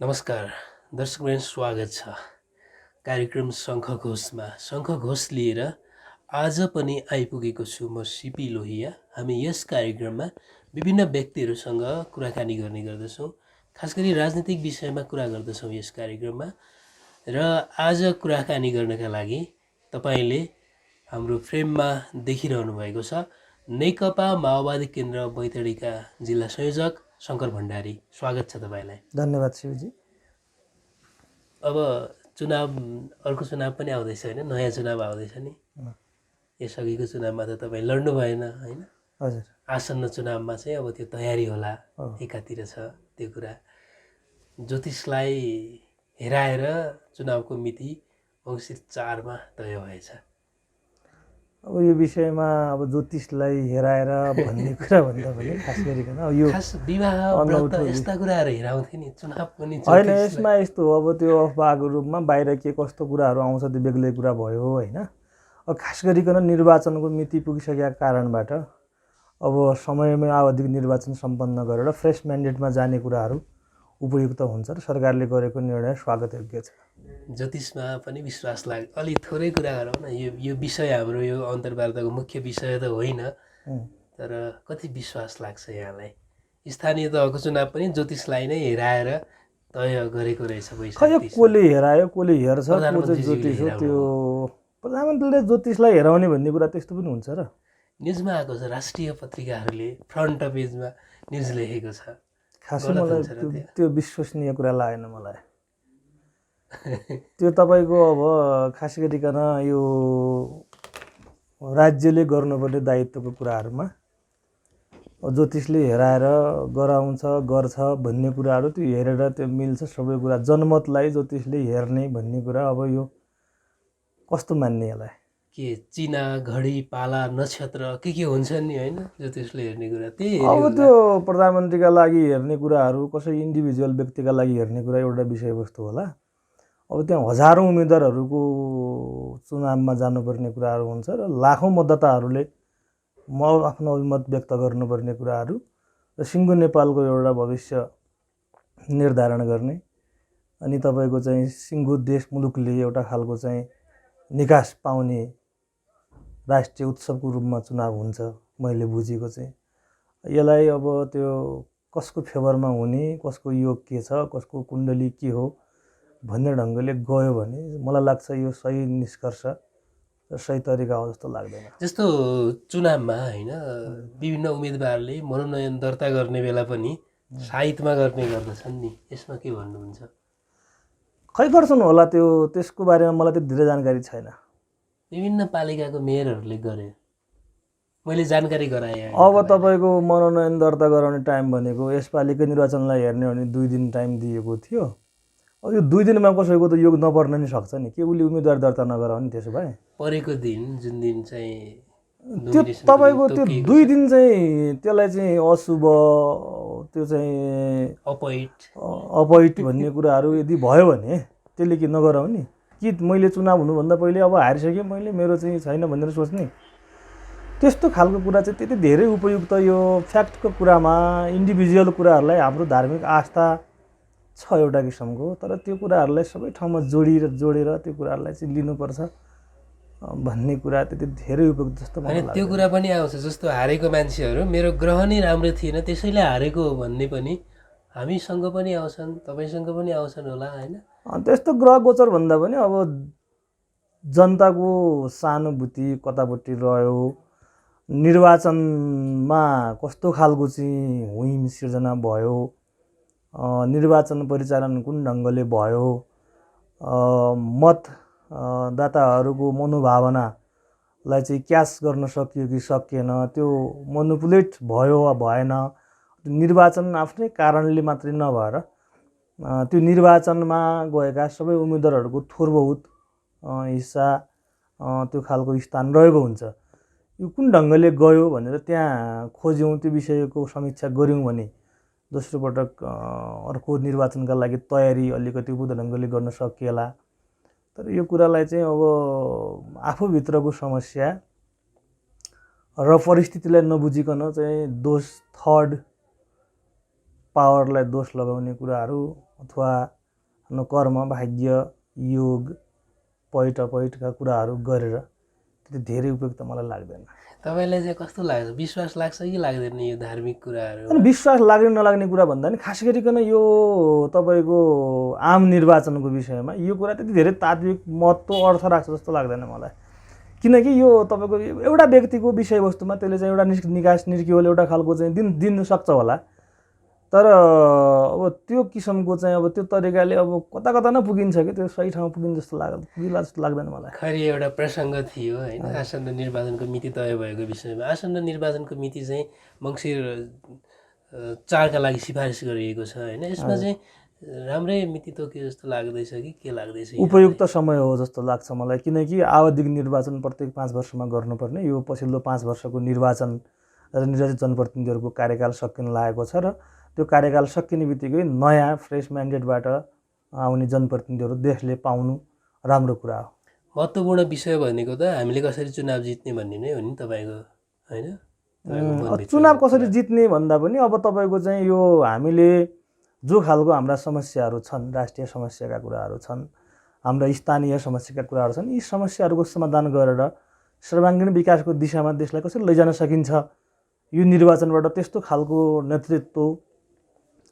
नमस्कार दर्शकवृन्द, स्वागत छ कार्यक्रम शङ्खघोषमा। शङ्खघोष लिएर आज पनि आइपुगेको छु म सिपी लोहिया। हामी यस कार्यक्रममा विभिन्न व्यक्तिहरूसँग कुराकानी गर्ने गर्दछौँ। खास गरी राजनीतिक विषयमा कुरा गर्दछौँ यस कार्यक्रममा। र आज कुराकानी गर्नका लागि तपाईँले हाम्रो फ्रेममा देखिरहनु भएको छ नेकपा माओवादी केन्द्र बैतडीका जिल्ला संयोजक शङ्कर भण्डारी। स्वागत छ तपाईँलाई। धन्यवाद शिवजी। अब अर्को चुनाव पनि आउँदैछ होइन, नयाँ चुनाव आउँदैछ नि। यसअघिको चुनावमा त तपाईँ लड्नु भएन होइन। हजुर, आसन्न चुनावमा चाहिँ अब त्यो तयारी होला एकातिर छ त्यो कुरा। ज्योतिषलाई हेराएर चुनावको मिति मङ्सिर 4 मा तय भएछ। अब यो विषयमा अब ज्योतिषलाई हेराएर भन्ने कुरा भन्दा पनि खास गरिकन यो खास विवाह व्रत यस्ता कुराहरू हेराउँथे नि, चुनाव पनि होइन। यसमा यस्तो हो, अब त्यो अफवाहको रूपमा बाहिर के कस्तो कुराहरू आउँछ त्यो बेग्लै कुरा भयो होइन। अब खास गरिकन निर्वाचनको मिति पुगिसकेका कारणबाट अब समयमै आवधिक निर्वाचन सम्पन्न गरेर फ्रेस म्यान्डेटमा जाने कुराहरू उपयुक्त हुन्छ र सरकारले गरेको निर्णय स्वागतयोग्य छ। ज्योतिषमा पनि विश्वास लाग्छ। अलि थोरै कुरा गरौँ न। यो विषय हाम्रो यो अन्तर्वार्ताको मुख्य विषय त होइन, तर कति विश्वास लाग्छ यहाँलाई? स्थानीय तहको चुनाव पनि ज्योतिषलाई नै हेराएर तय गरेको रहेछ पैसा। खै कसले हेरायो, कसले हेर्छ, को चाहिँ ज्योतिष हो? त्यो प्रधानमन्त्रीले ज्योतिषलाई हेराउने भन्ने कुरा त्यस्तो पनि हुन्छ र? न्युजमा आएको छ, राष्ट्रिय पत्रिकाहरूले फ्रन्ट पेजमा न्युज लेखेको छ। खासै मलाई त्यो विश्वसनीय कुरा लागेन मलाई। त्यो तपाईँको अब खास गरिकन यो राज्यले गर्नुपर्ने दायित्वको कुराहरूमा ज्योतिषले हेराएर गराउँछ गर्छ भन्ने कुराहरू त्यो हेरेर त्यो मिल्छ सबै कुरा। जनमतलाई ज्योतिषले हेर्ने भन्ने कुरा अब यो कस्तो मान्ने? यसलाई के चिना घडी पाला नक्षत्र के हुन्छ नि होइन, ज्योतिषले हेर्ने कुरा त्यही। अब त्यो प्रधानमन्त्रीका लागि हेर्ने कुराहरू, कसै इन्डिभिजुअल व्यक्तिका लागि हेर्ने कुरा एउटा विषयवस्तु होला। अब त्यहाँ हजारौँ उम्मेदवारहरूको चुनावमा जानुपर्ने कुराहरू हुन्छ र लाखौँ मतदाताहरूले आफ्नो अभिमत व्यक्त गर्नुपर्ने कुराहरू र सिङ्गो नेपालको एउटा भविष्य निर्धारण गर्ने अनि तपाईँको चाहिँ सिङ्गो देश मुलुकले एउटा खालको चाहिँ निकास पाउने राष्ट्रिय उत्सवको रूपमा चुनाव हुन्छ मैले बुझेको चाहिँ। यसलाई अब त्यो कसको फेभरमा हुने, कसको योग के छ, कसको कुण्डली के हो भन्ने ढङ्गले गयो भने मलाई लाग्छ यो सही निष्कर्ष र सही तरिका हो जस्तो लाग्दैन। जस्तो चुनावमा होइन विभिन्न उम्मेदवारले मनोनयन दर्ता गर्ने बेला पनि साइतमा गर्ने गर्दछन् नि, यसमा के भन्नुहुन्छ? खै गर्छन् होला त्यो, त्यसको बारेमा मलाई त्यति धेरै जानकारी छैन। विभिन्न पालिकाको मेयरहरूले गरे, मैले जानकारी गराएँ। अब तपाईँको मनोनयन दर्ता गराउने टाइम भनेको यसपालिको निर्वाचनलाई हेर्ने हो भने 2 दिन टाइम दिएको थियो। अब यो 2 दिनमा कसैको त योग नपर्न नि सक्छ नि, के उसले उम्मेदवार दर्ता नगराउने? त्यसो भए परेको दिन जुन दिन चाहिँ त्यो तपाईँको त्यो 2 दिन चाहिँ त्यसलाई चाहिँ अशुभ, त्यो चाहिँ अपहित भन्ने कुराहरू यदि भयो भने त्यसले के नगराउने कि? मैले चुनाव हुनुभन्दा पहिले अब हारिसकेँ मैले, मेरो चाहिँ छैन भनेर सोच्ने, त्यस्तो खालको कुरा चाहिँ त्यति धेरै उपयुक्त यो फ्याक्टको कुरामा। इन्डिभिजुअल कुराहरूलाई हाम्रो धार्मिक आस्था छ एउटा किसिमको, तर त्यो कुराहरूलाई सबै ठाउँमा जोडेर त्यो कुराहरूलाई चाहिँ लिनुपर्छ भन्ने कुरा त्यति धेरै उपयुक्त जस्तो मलाई लाग्छ। त्यो कुरा पनि आउँछ, जस्तो हारेको मान्छेहरू मेरो ग्रह नै राम्रो थिएन त्यसैले हारेको भन्ने पनि हामीसँग पनि आउँछन्, तपाईँसँग पनि आउँछन् होला होइन। त्यस्तो ग्रह गोचर भन्दा पनि अब जनताको सहानुभूति कतापट्टि रह्यो, निर्वाचनमा कस्तो खालको चाहिँ हुइम सिर्जना भयो, निर्वाचन परिचालन कुन ढङ्गले भयो, मतदाताहरूको मनोभावनालाई चाहिँ क्याच गर्न सकियो कि सकिएन, त्यो मोनुपुलेट भयो वा भएन। निर्वाचन आफ्नै कारणले मात्रै नभएर त्यो निर्वाचनमा गएका सबै उम्मेदवारहरूको थोर बहुत हिस्सा त्यो खालको स्थान रहेको हुन्छ। यो कुन ढङ्गले गयो भनेर त्यहाँ खोज्यौँ, त्यो विषयको समीक्षा गऱ्यौँ भने दोस्रो पटक अर्को निर्वाचनका लागि तयारी अलिकति उपयुक्त ढङ्गले गर्न सकिएला। तर यो कुरालाई चाहिँ अब आफूभित्रको समस्या र परिस्थितिलाई नबुझिकन चाहिँ दोष थर्ड पावरलाई दोष लगाउने कुराहरू अथवा कर्म भाग्य योग पैठका कुराहरू गरेर त्यति धेरै उपयुक्त मलाई लाग्दैन। तपाईँलाई चाहिँ कस्तो लाग्छ, विश्वास लाग्छ कि लाग्दैन यो धार्मिक कुराहरू? अनि विश्वास लाग्ने नलाग्ने कुरा भन्दा नि खास गरिकन यो तपाईँको आम निर्वाचनको विषयमा यो कुरा त्यति धेरै तात्विक महत्त्व अर्थ राख्छ जस्तो लाग्दैन मलाई। किनकि यो तपाईँको एउटा व्यक्तिको विषयवस्तुमा त्यसले चाहिँ एउटा निकास निर्किवल एउटा खालको चाहिँ दिन सक्छ होला, तर अब त्यो किसिमको चाहिँ अब त्यो तरिकाले अब कता कता न पुगिन्छ कि त्यो सही ठाउँमा पुगिन्छ पुगिला जस्तो लाग्दैन मलाई। खरि एउटा प्रसङ्ग थियो होइन, आसन्न निर्वाचनको मिति तय भएको विषयमा। आसन्न निर्वाचनको मिति चाहिँ मङ्सिर 4 का लागि सिफारिस गरिएको छ होइन। यसमा चाहिँ राम्रै मिति तोकियो जस्तो लाग्दैछ कि के लाग्दैछ? उपयुक्त समय हो जस्तो लाग्छ मलाई, किनकि आवधिक निर्वाचन प्रत्येक 5 वर्षमा गर्नुपर्ने, यो पछिल्लो 5 वर्षको निर्वाचन र निर्वाचित जनप्रतिनिधिहरूको कार्यकाल सकिन लागेको छ र त्यो कार्यकाल सकिने बित्तिकै नयाँ फ्रेस म्यान्डेटबाट आउने जनप्रतिनिधिहरू देशले पाउनु राम्रो कुरा हो। महत्त्वपूर्ण विषय भनेको त हामीले कसरी चुनाव जित्ने भन्ने नै हो नि तपाईँको होइन। चुनाव कसरी जित्ने भन्दा पनि अब तपाईँको चाहिँ यो हामीले जो खालको हाम्रा समस्याहरू छन्, राष्ट्रिय समस्याका कुराहरू छन्, हाम्रा स्थानीय समस्याका कुराहरू छन्, यी समस्याहरूको समाधान गरेर सर्वाङ्गीण विकासको दिशामा देशलाई कसरी लैजान सकिन्छ, यो निर्वाचनबाट त्यस्तो खालको नेतृत्व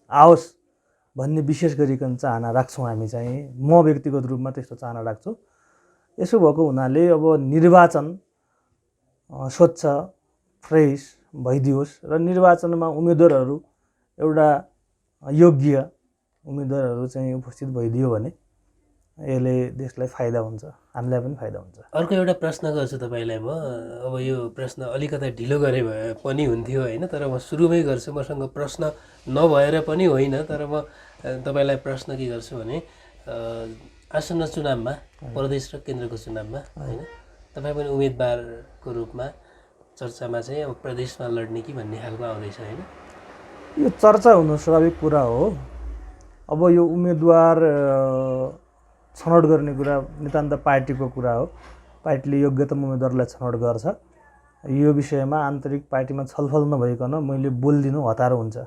आओस् भन्ने विशेष गरिकन चाहना राख्छौँ हामी चाहिँ। म व्यक्तिगत रूपमा त्यस्तो चाहना राख्छु। यसो भएको हुनाले अब निर्वाचन स्वच्छ फ्रेस भइदियोस् र निर्वाचनमा उम्मेदवारहरू एउटा योग्य उम्मेदवारहरू चाहिँ उपस्थित भइदियो भने यसले देशलाई फाइदा हुन्छ, हामीलाई पनि फाइदा हुन्छ। अर्को एउटा प्रश्न गर्छु तपाईँलाई म। अब यो प्रश्न अलिकता ढिलो गरे भए पनि हुन्थ्यो होइन, तर म सुरुमै गर्छु। मसँग प्रश्न नभएर पनि होइन, तर म तपाईँलाई प्रश्न के गर्छु भने आसन्न चुनावमा, प्रदेश र केन्द्रको चुनावमा होइन, तपाईँ पनि उम्मेदवारको रूपमा चर्चामा चाहिँ अब प्रदेशमा लड्ने कि भन्ने खालको आउँदैछ होइन? यो चर्चा हुनु स्वाभाविक कुरा हो। अब यो उम्मेदवार छनौट गर्ने कुरा नितान्त पार्टीको कुरा हो। पार्टीले योग्यतम उम्मेदवारलाई छनौट गर्छ। यो विषयमा आन्तरिक पार्टीमा छलफल नभइकन मैले बोलिदिनु हतारो हुन्छ।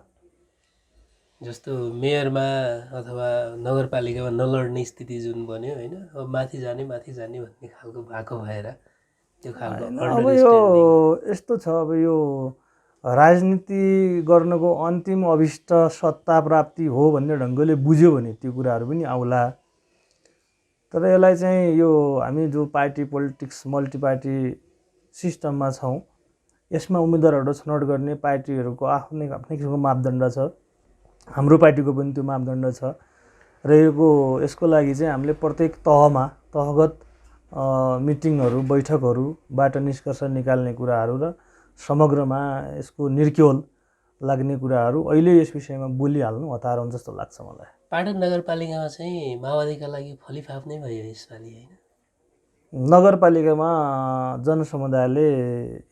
जस्तो मेयरमा अथवा नगरपालिकामा नलड्ने स्थिति जुन बन्यो होइन, अब माथि जाने भन्ने खालको भएको भएर त्यो खालको अब यो यस्तो छ, अब यो राजनीति गर्नको अन्तिम अभिष्ट सत्ता प्राप्ति हो भन्ने ढङ्गले बुझ्यो भने त्यो कुराहरू पनि आउला। तर यसलाई चाहिँ यो हामी जो पार्टी पोलिटिक्स मल्टिपार्टी सिस्टममा छौँ, यसमा उम्मेदवारहरू छनौट गर्ने पार्टीहरूको आफ्नै किसिमको मापदण्ड छ। हाम्रो पार्टीको पनि त्यो मापदण्ड छ र यसको लागि चाहिँ हामीले प्रत्येक तहगत मिटिङहरू बैठकहरूबाट निष्कर्ष निकाल्ने कुराहरू र समग्रमा यसको निर्क्योल लाग्ने कुराहरू अहिले यस विषयमा बोलिहाल्नु हतार हुन्छ जस्तो लाग्छ मलाई। पाटन नगरपालिकामा चाहिँ माओवादीका लागि फलिफाप नै भयो यसपालि होइन? नगरपालिकामा जनसमुदायले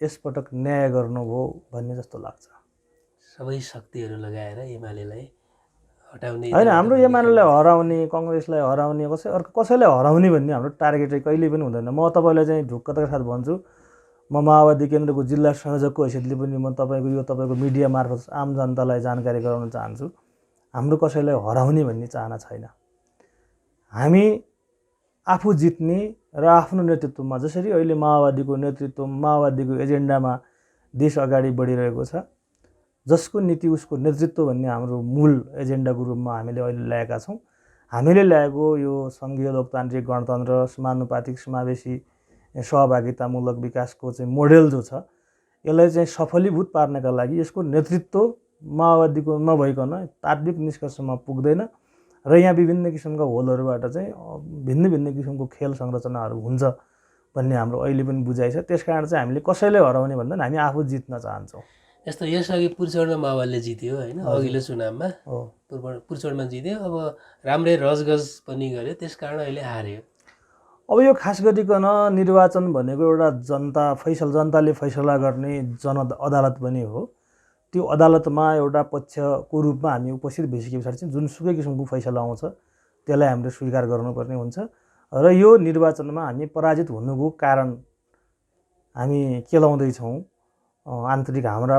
यसपटक न्याय गर्नुभयो भन्ने जस्तो लाग्छ। सबै शक्तिहरू लगाएर एमालेलाई हटाउने होइन, हाम्रो एमालेलाई हराउने, कङ्ग्रेसलाई हराउने, कसैलाई हराउने भन्ने हाम्रो टार्गेट कहिले पनि हुँदैन। म तपाईँलाई चाहिँ ढुक्कताका साथ भन्छु, म माओवादी केन्द्रको जिल्ला संयोजकको हैसियतले पनि म तपाईँको मिडिया मार्फत आम जनतालाई जानकारी गराउन चाहन्छु, हाम्रो कसैलाई हराउने भन्ने चाहना छैन। हामी आफू जित्ने र आफ्नो नेतृत्वमा, जसरी अहिले माओवादीको नेतृत्व माओवादीको एजेन्डामा देश अगाडि बढिरहेको छ, जसको नीति उसको नेतृत्व भन्ने हाम्रो मूल एजेन्डाको रूपमा हामीले अहिले ल्याएका छौँ। हामीले ल्याएको यो सङ्घीय लोकतान्त्रिक गणतन्त्र समानुपातिक समावेशी सहभागितामूलक विकासको चाहिँ मोडेल जो छ, यसलाई चाहिँ सफलीभूत पार्नका लागि यसको नेतृत्व माओवादीको नभइकन तात्विक निष्कर्षमा पुग्दैन र यहाँ विभिन्न किसिमका होलहरूबाट चाहिँ भिन्न किसिमको खेल संरचनाहरू हुन्छ भन्ने हाम्रो अहिले पनि बुझाइ छ। त्यसकारण चाहिँ हामीले कसैलाई हराउने भन्दा हामी आफू जित्न चाहन्छौँ। यस्तो यसअघि पुर्चौडमा माओवादीले जित्यो होइन, अघिल्लो चुनावमा पुर्चौडमा जित्यो, अब राम्रै रजगज पनि गर्यो, त्यसकारण अहिले हार्यो। अब यो खास गरिकन निर्वाचन भनेको एउटा जनताले फैसला गर्ने अदालत पनि हो। त्यो अदालतमा एउटा पक्षको रूपमा हामी उपस्थित भइसके पछाडि चाहिँ जुनसुकै किसिमको फैसला आउँछ त्यसलाई हामीले स्वीकार गर्नुपर्ने हुन्छ र यो निर्वाचनमा हामी पराजित हुनुको कारण हामी केलाउँदैछौँ। आन्तरिक हाम्रा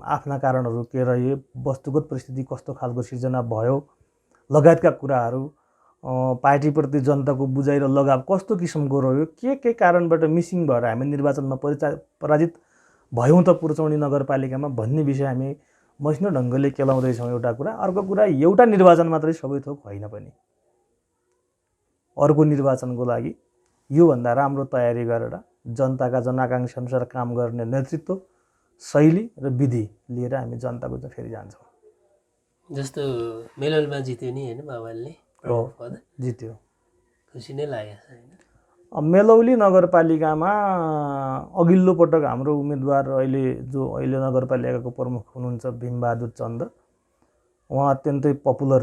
आफ्ना कारणहरू के रहे, वस्तुगत परिस्थिति कस्तो खालको सिर्जना भयो लगायतका कुराहरू पार्टीप्रति जनताको बुझाइ र लगाव कस्तो किसिमको रह्यो, के कारणबाट मिसिङ भएर हामी निर्वाचनमा पराजित भयौँ त पुर्चौनी नगरपालिकामा भन्ने विषय हामी मसिनो ढङ्गले केलाउँदैछौँ एउटा कुरा। अर्को कुरा, एउटा निर्वाचन मात्रै सबै थोक होइन पनि। अर्को निर्वाचनको लागि योभन्दा राम्रो तयारी गरेर जनताका जनआकाङ्क्षा अनुसार काम गर्ने नेतृत्व शैली र विधि लिएर हामी जनताको फेरि जान्छौँ। जस्तो मेललमा जित्यो नि होइन माओवादीले पद जित्यो, खुसी नै लागेको छ होइन? मेलौली नगरपालिकामा अघिल्लो पटक हाम्रो उम्मेदवार अहिले नगरपालिकाको प्रमुख हुनुहुन्छ भीमबहादुर चन्द, उहाँ अत्यन्तै पपुलर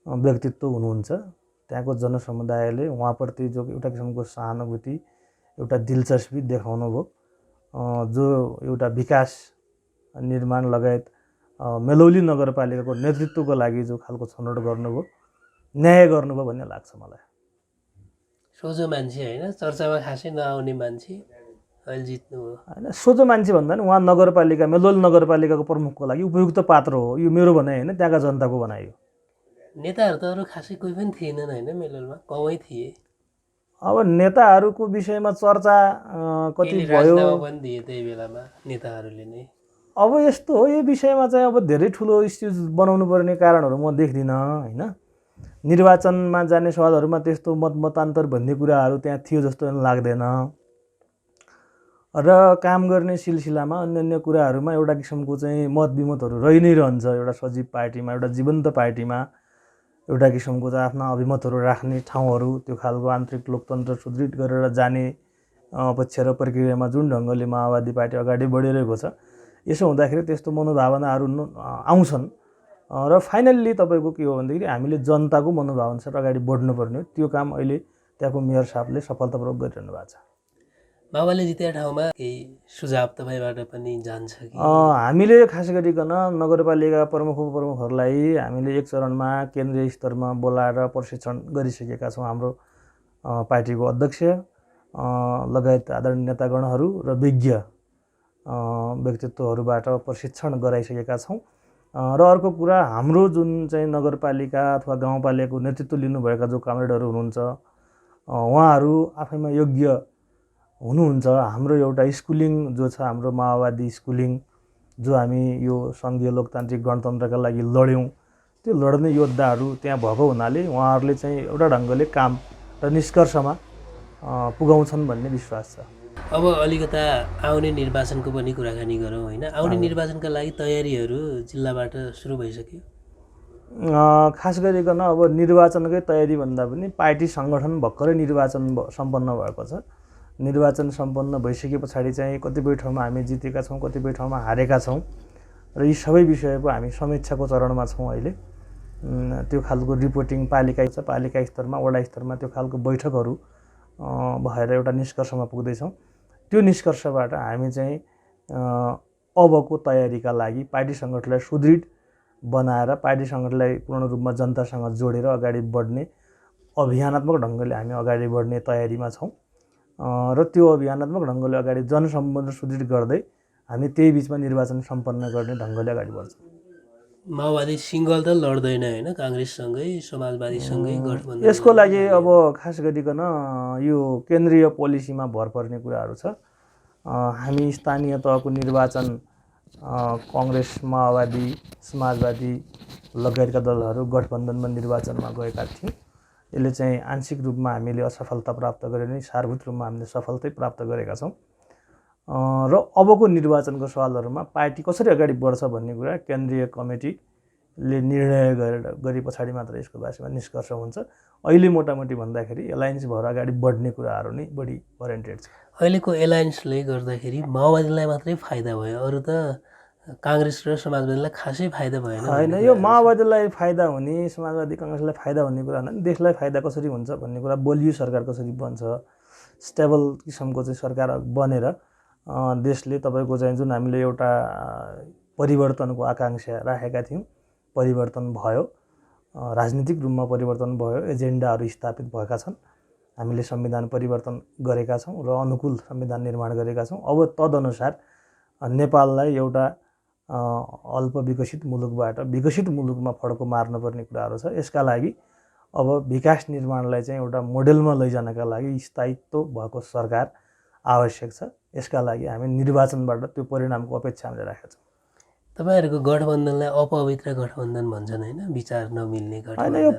व्यक्तित्व हुनुहुन्छ। त्यहाँको जनसमुदायले उहाँप्रति जो एउटा किसिमको सहानुभूति, एउटा दिलचस्पी देखाउनु भयो, जो एउटा विकास निर्माण लगायत मेलौली नगरपालिकाको नेतृत्वको लागि जो खालको छनौट गर्नुभयो, न्याय गर्नुभयो भन्ने लाग्छ मलाई। सोझो मान्छे होइन, चर्चामा खासै नआउने मान्छे अहिले जित्नुभयो होइन। सोझो मान्छे भन्दा नि उहाँ मेलौली नगरपालिकाको प्रमुखको लागि उपयुक्त पात्र हो, यो मेरो भनाइ होइन, त्यहाँका जनताको भनाइ हो। नेताहरू त अरू खासै कोही पनि थिएनन् होइन, मेललमा कमै थिए। अब नेताहरूको विषयमा चर्चा कति भयो राजीनामा पनि दिए त्यही बेलामा नेताहरूले नै। अब यस्तो हो, यो विषयमा चाहिँ अब धेरै ठुलो इस्युज बनाउनु पर्ने कारणहरू म देख्दिनँ होइन। निर्वाचनमा जाने सवालहरूमा त्यस्तो मतमतान्तर भन्ने कुराहरू त्यहाँ थियो जस्तो लाग्दैन, र काम गर्ने सिलसिलामा अन्य कुराहरूमा एउटा किसिमको चाहिँ मतविमतहरू रहि नै रहन्छ। एउटा सजीव पार्टीमा, एउटा जीवन्त पार्टीमा एउटा किसिमको चाहिँ आफ्ना अभिमतहरू राख्ने ठाउँहरू, त्यो खालको आन्तरिक लोकतन्त्र सुदृढ गरेर जाने पक्ष र प्रक्रियामा जुन ढङ्गले माओवादी पार्टी अगाडि बढिरहेको छ, यसो हुँदाखेरि त्यस्तो मनोभावनाहरू आउँछन्। र फाइनल्ली तपाईँको के हो भन्दाखेरि हामीले जनताको मनोभावअनुसार अगाडि बढ्नुपर्ने हो। त्यो काम अहिले त्यहाँको मेयर साहबले सफलतापूर्वक गरिरहनु भएको छ। माओवादीले जितेका ठाउँमा केही सुझाव तपाईँबाट पनि जान्छ कि? हामीले खास गरिकन नगरपालिका प्रमुखहरूलाई हामीले एक चरणमा केन्द्रीय स्तरमा बोलाएर प्रशिक्षण गरिसकेका छौँ। हाम्रो पार्टीको अध्यक्ष लगायत आदरणीय नेतागणहरू र विज्ञ व्यक्तित्वहरूबाट प्रशिक्षण गराइसकेका छौँ। र अर्को कुरा, हाम्रो जुन चाहिँ नगरपालिका अथवा गाउँपालिकाको नेतृत्व लिनुभएका जो कमरेडहरू हुनुहुन्छ, उहाँहरू आफैमा योग्य हुनुहुन्छ। हाम्रो एउटा स्कुलिङ जो छ, हाम्रो माओवादी स्कुलिङ जो हामी यो सङ्घीय लोकतान्त्रिक गणतन्त्रका लागि लड्यौँ, त्यो लड्ने योद्धाहरू त्यहाँ भएको हुनाले उहाँहरूले चाहिँ एउटा ढङ्गले काम र निष्कर्षमा पुगाउँछन् भन्ने विश्वास छ। अब अलिकता आउने निर्वाचनको पनि कुराकानी गरौँ होइन। आउने निर्वाचनका लागि तयारीहरू जिल्लाबाट सुरु भइसक्यो? खास गरिकन अब निर्वाचनकै तयारी भन्दा पनि पार्टी सङ्गठन भर्खरै निर्वाचन सम्पन्न भएको छ। निर्वाचन सम्पन्न भइसके पछाडि चाहिँ कतिपय ठाउँमा हामी जितेका छौँ, कतिपय ठाउँमा हारेका छौँ, र यी सबै विषयको हामी समीक्षाको चरणमा छौँ अहिले। त्यो खालको रिपोर्टिङ पालिका स्तरमा, वडा स्तरमा त्यो खालको बैठकहरू भएर एउटा निष्कर्षमा पुग्दैछौँ। त्यो निष्कर्षबाट हामी चाहिँ अबको तयारीका लागि पार्टी सङ्गठनलाई सुदृढ बनाएर, पार्टी सङ्गठनलाई पूर्ण रूपमा जनतासँग जोडेर अगाडि बढ्ने अभियानात्मक ढङ्गले हामी अगाडि बढ्ने तयारीमा छौँ। र त्यो अभियानात्मक ढङ्गले अगाडि जनसम्बन्ध सुदृढ गर्दै हामी त्यही बिचमा निर्वाचन सम्पन्न गर्ने ढङ्गले अगाडि बढ्छौँ। माओवादी सिङ्गल त लड्दैन होइन, काङ्ग्रेससँगै समाजवादीसँगै गठबन्धन। यसको लागि अब खास गरिकन यो केन्द्रीय पोलिसीमा भर पर्ने कुराहरू छ। हामी स्थानीय तहको निर्वाचन कङ्ग्रेस, माओवादी, समाजवादी लगायतका दलहरू गठबन्धनमा निर्वाचनमा गएका थियौँ। यसले चाहिँ आंशिक रूपमा हामीले असफलता प्राप्त गरे पनि सारभूत रूपमा हामीले सफलता प्राप्त गरेका छौँ। र अबको निर्वाचनको सवालहरूमा पार्टी कसरी अगाडि बढ्छ भन्ने कुरा केन्द्रीय कमिटीले निर्णय गरे पछाडि मात्र यसको बारेमा निष्कर्ष हुन्छ। अहिले मोटामोटी भन्दाखेरि एलायन्स भएर अगाडि बढ्ने कुराहरू नै बढी ओरिएन्टेड छ। अहिलेको एलायन्सले गर्दाखेरि माओवादीलाई मात्रै फाइदा भयो, अरू त काङ्ग्रेस र समाजवादीलाई खासै फाइदा भएन होइन। यो माओवादीलाई फाइदा हुने, समाजवादी काङ्ग्रेसलाई फाइदा हुने कुरा होइन, देशलाई फाइदा कसरी हुन्छ भन्ने कुरा, बलियो सरकार कसरी बन्छ, स्टेबल किसिमको चाहिँ सरकार बनेर देशले तपाईँको चाहिँ जुन हामीले एउटा परिवर्तनको आकाङ्क्षा राखेका थियौँ, परिवर्तन भयो, राजनीतिक रूपमा परिवर्तन भयो, एजेन्डाहरू स्थापित भएका छन्। हामीले संविधान परिवर्तन गरेका छौँ र अनुकूल संविधान निर्माण गरेका छौँ। अब तदनुसार नेपाललाई एउटा अल्प विकसित मुलुकबाट विकसित मुलुकमा फड्को मार्नुपर्ने कुराहरू छ। यसका लागि अब विकास निर्माणलाई चाहिँ एउटा मोडेलमा लैजानका लागि स्थायित्व भएको सरकार आवश्यक छ। यसका लागि हामी निर्वाचनबाट त्यो परिणामको अपेक्षा हामीले राखेका छौँ। तपाईँहरूको गठबन्धनलाई अपवित्र गठबन्धन भन्छन् होइन, विचार नमिल्ने होइन, गठबन्धन। यो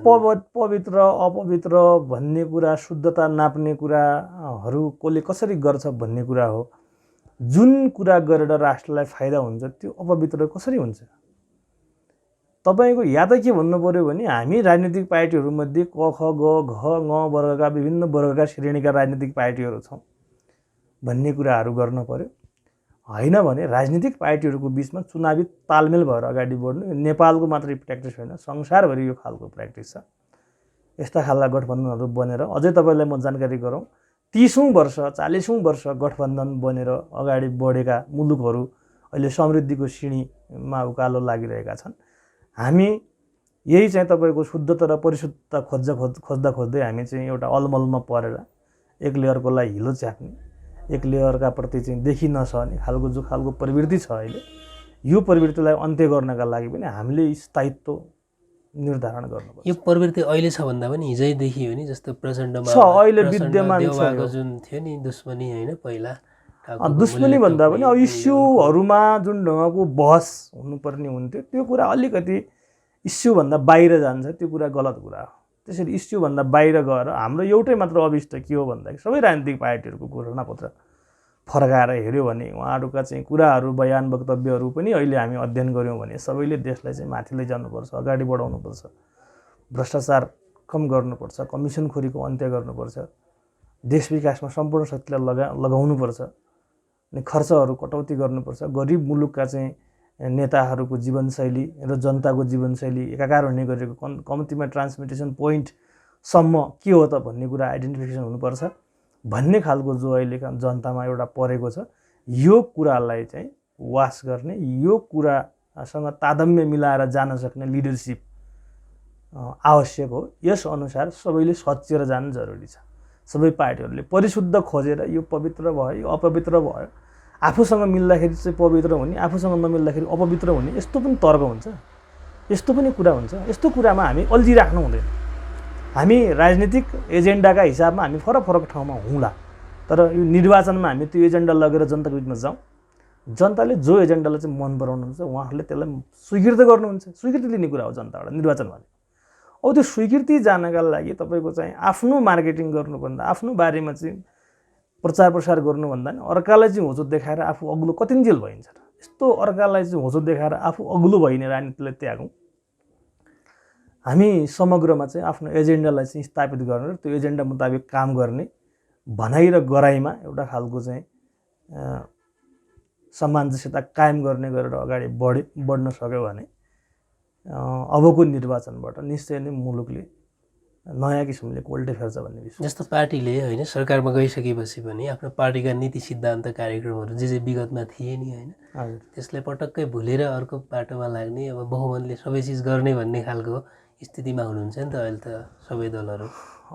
पवित्र अपवित्र भन्ने कुरा, शुद्धता नाप्ने कुराहरू कसले कसरी गर्छ भन्ने कुरा हो। जुन कुरा गरेर राष्ट्रलाई फाइदा हुन्छ त्यो अपवित्र कसरी हुन्छ? तपाईँको या त के भन्नु पऱ्यो भने हामी राजनीतिक पार्टीहरूमध्ये क ख ग घ ङ वर्गका विभिन्न वर्गका श्रेणीका राजनीतिक पार्टीहरू छौँ भन्ने कुराहरू गर्नु पऱ्यो। होइन भने राजनीतिक पार्टीहरूको बिचमा चुनावी तालमेल भएर अगाडि बढ्नु यो नेपालको मात्रै प्र्याक्टिस होइन, संसारभरि यो खालको प्र्याक्टिस छ। यस्ता खालका गठबन्धनहरू बनेर अझै तपाईँलाई म जानकारी गराउँ, 30औं वर्ष 40औं वर्ष गठबन्धन बनेर अगाडि बढेका मुलुकहरू अहिले समृद्धिको सिँढीमा उकालो लागिरहेका छन्। हामी यही चाहिँ तपाईँको शुद्धता र परिशुद्धता खोज्दा खोज्दै हामी चाहिँ एउटा अलमलमा परेर एक लेयरकोलाई हिलो च्याप्ने, एक लेयरका प्रति चाहिँ देखि नसहने खालको जो खालको प्रवृत्ति छ अहिले, यो प्रवृत्तिलाई अन्त्य गर्नका लागि पनि हामीले स्थायित्व निर्धारण गर्नुपर्छ। यो प्रवृत्ति अहिले छ भन्दा पनि हिजैदेखि हो नि, जस्तो प्रचण्डमा छ, अहिले विद्यमान छ देउवाको जुन थियो नि दुश्मनी होइन, पहिला दुश्मनी भन्दा पनि अब इस्युहरूमा जुन ढङ्गको बहस हुनुपर्ने हुन्थ्यो त्यो कुरा अलिकति इस्युभन्दा बाहिर जान्छ, त्यो कुरा गलत कुरा हो। त्यसरी इस्युभन्दा बाहिर गएर हाम्रो एउटै मात्र अभिष्ट के हो भन्दाखेरि सबै राजनीतिक पार्टीहरूको घोषणापत्र फर्काएर हेऱ्यो भने उहाँहरूका चाहिँ कुराहरू, बयान, वक्तव्यहरू पनि अहिले हामी अध्ययन गऱ्यौँ भने सबैले देशलाई चाहिँ माथि लैजानुपर्छ, अगाडि बढाउनुपर्छ, भ्रष्टाचार कम गर्नुपर्छ, कमिसनखोरीको अन्त्य गर्नुपर्छ, देश विकासमा सम्पूर्ण शक्तिलाई लगाउनुपर्छ, अनि खर्चहरू कटौती गर्नुपर्छ, गरिब मुलुकका चाहिँ नेताहरूको जीवनशैली र जनताको जीवनशैली एकाकार हुने गरेको कम्तीमा ट्रान्समिटेसन पोइन्टसम्म के हो त भन्ने कुरा आइडेन्टिफिकेसन हुनुपर्छ भन्ने खालको जो अहिलेका जनतामा एउटा परेको छ, यो कुरालाई चाहिँ वास गर्ने, यो कुरासँग तादम्य मिलाएर जान सक्ने लिडरसिप आवश्यक हो। यस अनुसार सबैले सचेर जानु जरुरी छ। सबै पार्टीहरूले परिशुद्ध खोजेर यो पवित्र भयो, यो अपवित्र भयो, आफूसँग मिल्दाखेरि चाहिँ पवित्र हुने, आफूसँग नमिल्दाखेरि अपवित्र हुने, यस्तो पनि तर्क हुन्छ, यस्तो पनि कुरा हुन्छ। यस्तो कुरामा हामी अल्झिराख्नु हुँदैन। हामी राजनीतिक एजेन्डाका हिसाबमा हामी फरक फरक ठाउँमा हुँला, तर यो निर्वाचनमा हामी त्यो एजेन्डा लगेर जनताको बिचमा जाउँ। जनताले जो एजेन्डालाई चाहिँ मन पराउनुहुन्छ उहाँहरूले त्यसलाई स्वीकृत गर्नुहुन्छ, स्वीकृति लिने कुरा हो जनताबाट निर्वाचन भने। अब त्यो स्वीकृति जानका लागि तपाईँको चाहिँ आफ्नो मार्केटिङ गर्नुभन्दा, आफ्नो बारेमा चाहिँ प्रचार प्रसार गर्नुभन्दा नि अर्कालाई चाहिँ होचो देखाएर आफू अग्लो कतिन्जेल भइन्छ र। यस्तो अर्कालाई चाहिँ होचो देखाएर आफू अग्लो भइने राजनीतिलाई त्यागौँ। हामी समग्रमा चाहिँ आफ्नो एजेन्डालाई चाहिँ स्थापित गर्ने र त्यो एजेन्डा मुताबिक काम गर्ने भनाइ र गराइमा एउटा खालको चाहिँ सामञ्जस्यता कायम गर्ने गरेर अगाडि बढ्न सक्यो भने अबको निर्वाचनबाट निश्चय नै मुलुकले नयाँ किसिमले कोल्टे फेर्छ भन्ने विश्वास। जस्तो पार्टीले होइन सरकारमा गइसकेपछि पनि आफ्नो पार्टीका नीति सिद्धान्त कार्यक्रमहरू जे बिगतमा थिए नि होइन, त्यसलाई पटक्कै भुलेर अर्को बाटोमा लाग्ने, अब बहुमतले सबै चिज गर्ने भन्ने खालको स्थितिमा हुनुहुन्छ नि त अहिले त सबै दलहरू।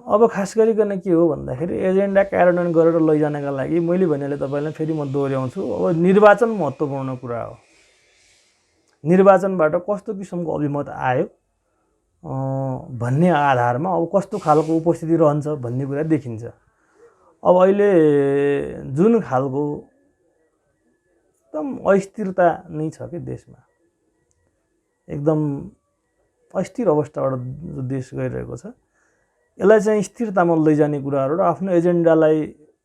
अब खास गरिकन के हो भन्दाखेरि एजेन्डा कार्यान्वयन गरेर लैजानका लागि मैले भनेले तपाईँलाई फेरि म दोहोऱ्याउँछु, अब निर्वाचन महत्त्वपूर्ण कुरा हो। निर्वाचनबाट कस्तो किसिमको अभिमत आयो भन्ने आधारमा अब कस्तो खालको उपस्थिति रहन्छ भन्ने कुरा देखिन्छ। अब अहिले जुन खालको एकदम अस्थिरता नै छ कि देशमा, एकदम अस्थिर अवस्थाबाट जो देश गइरहेको छ, यसलाई चाहिँ स्थिरतामा लैजाने कुराहरू र आफ्नो एजेन्डालाई,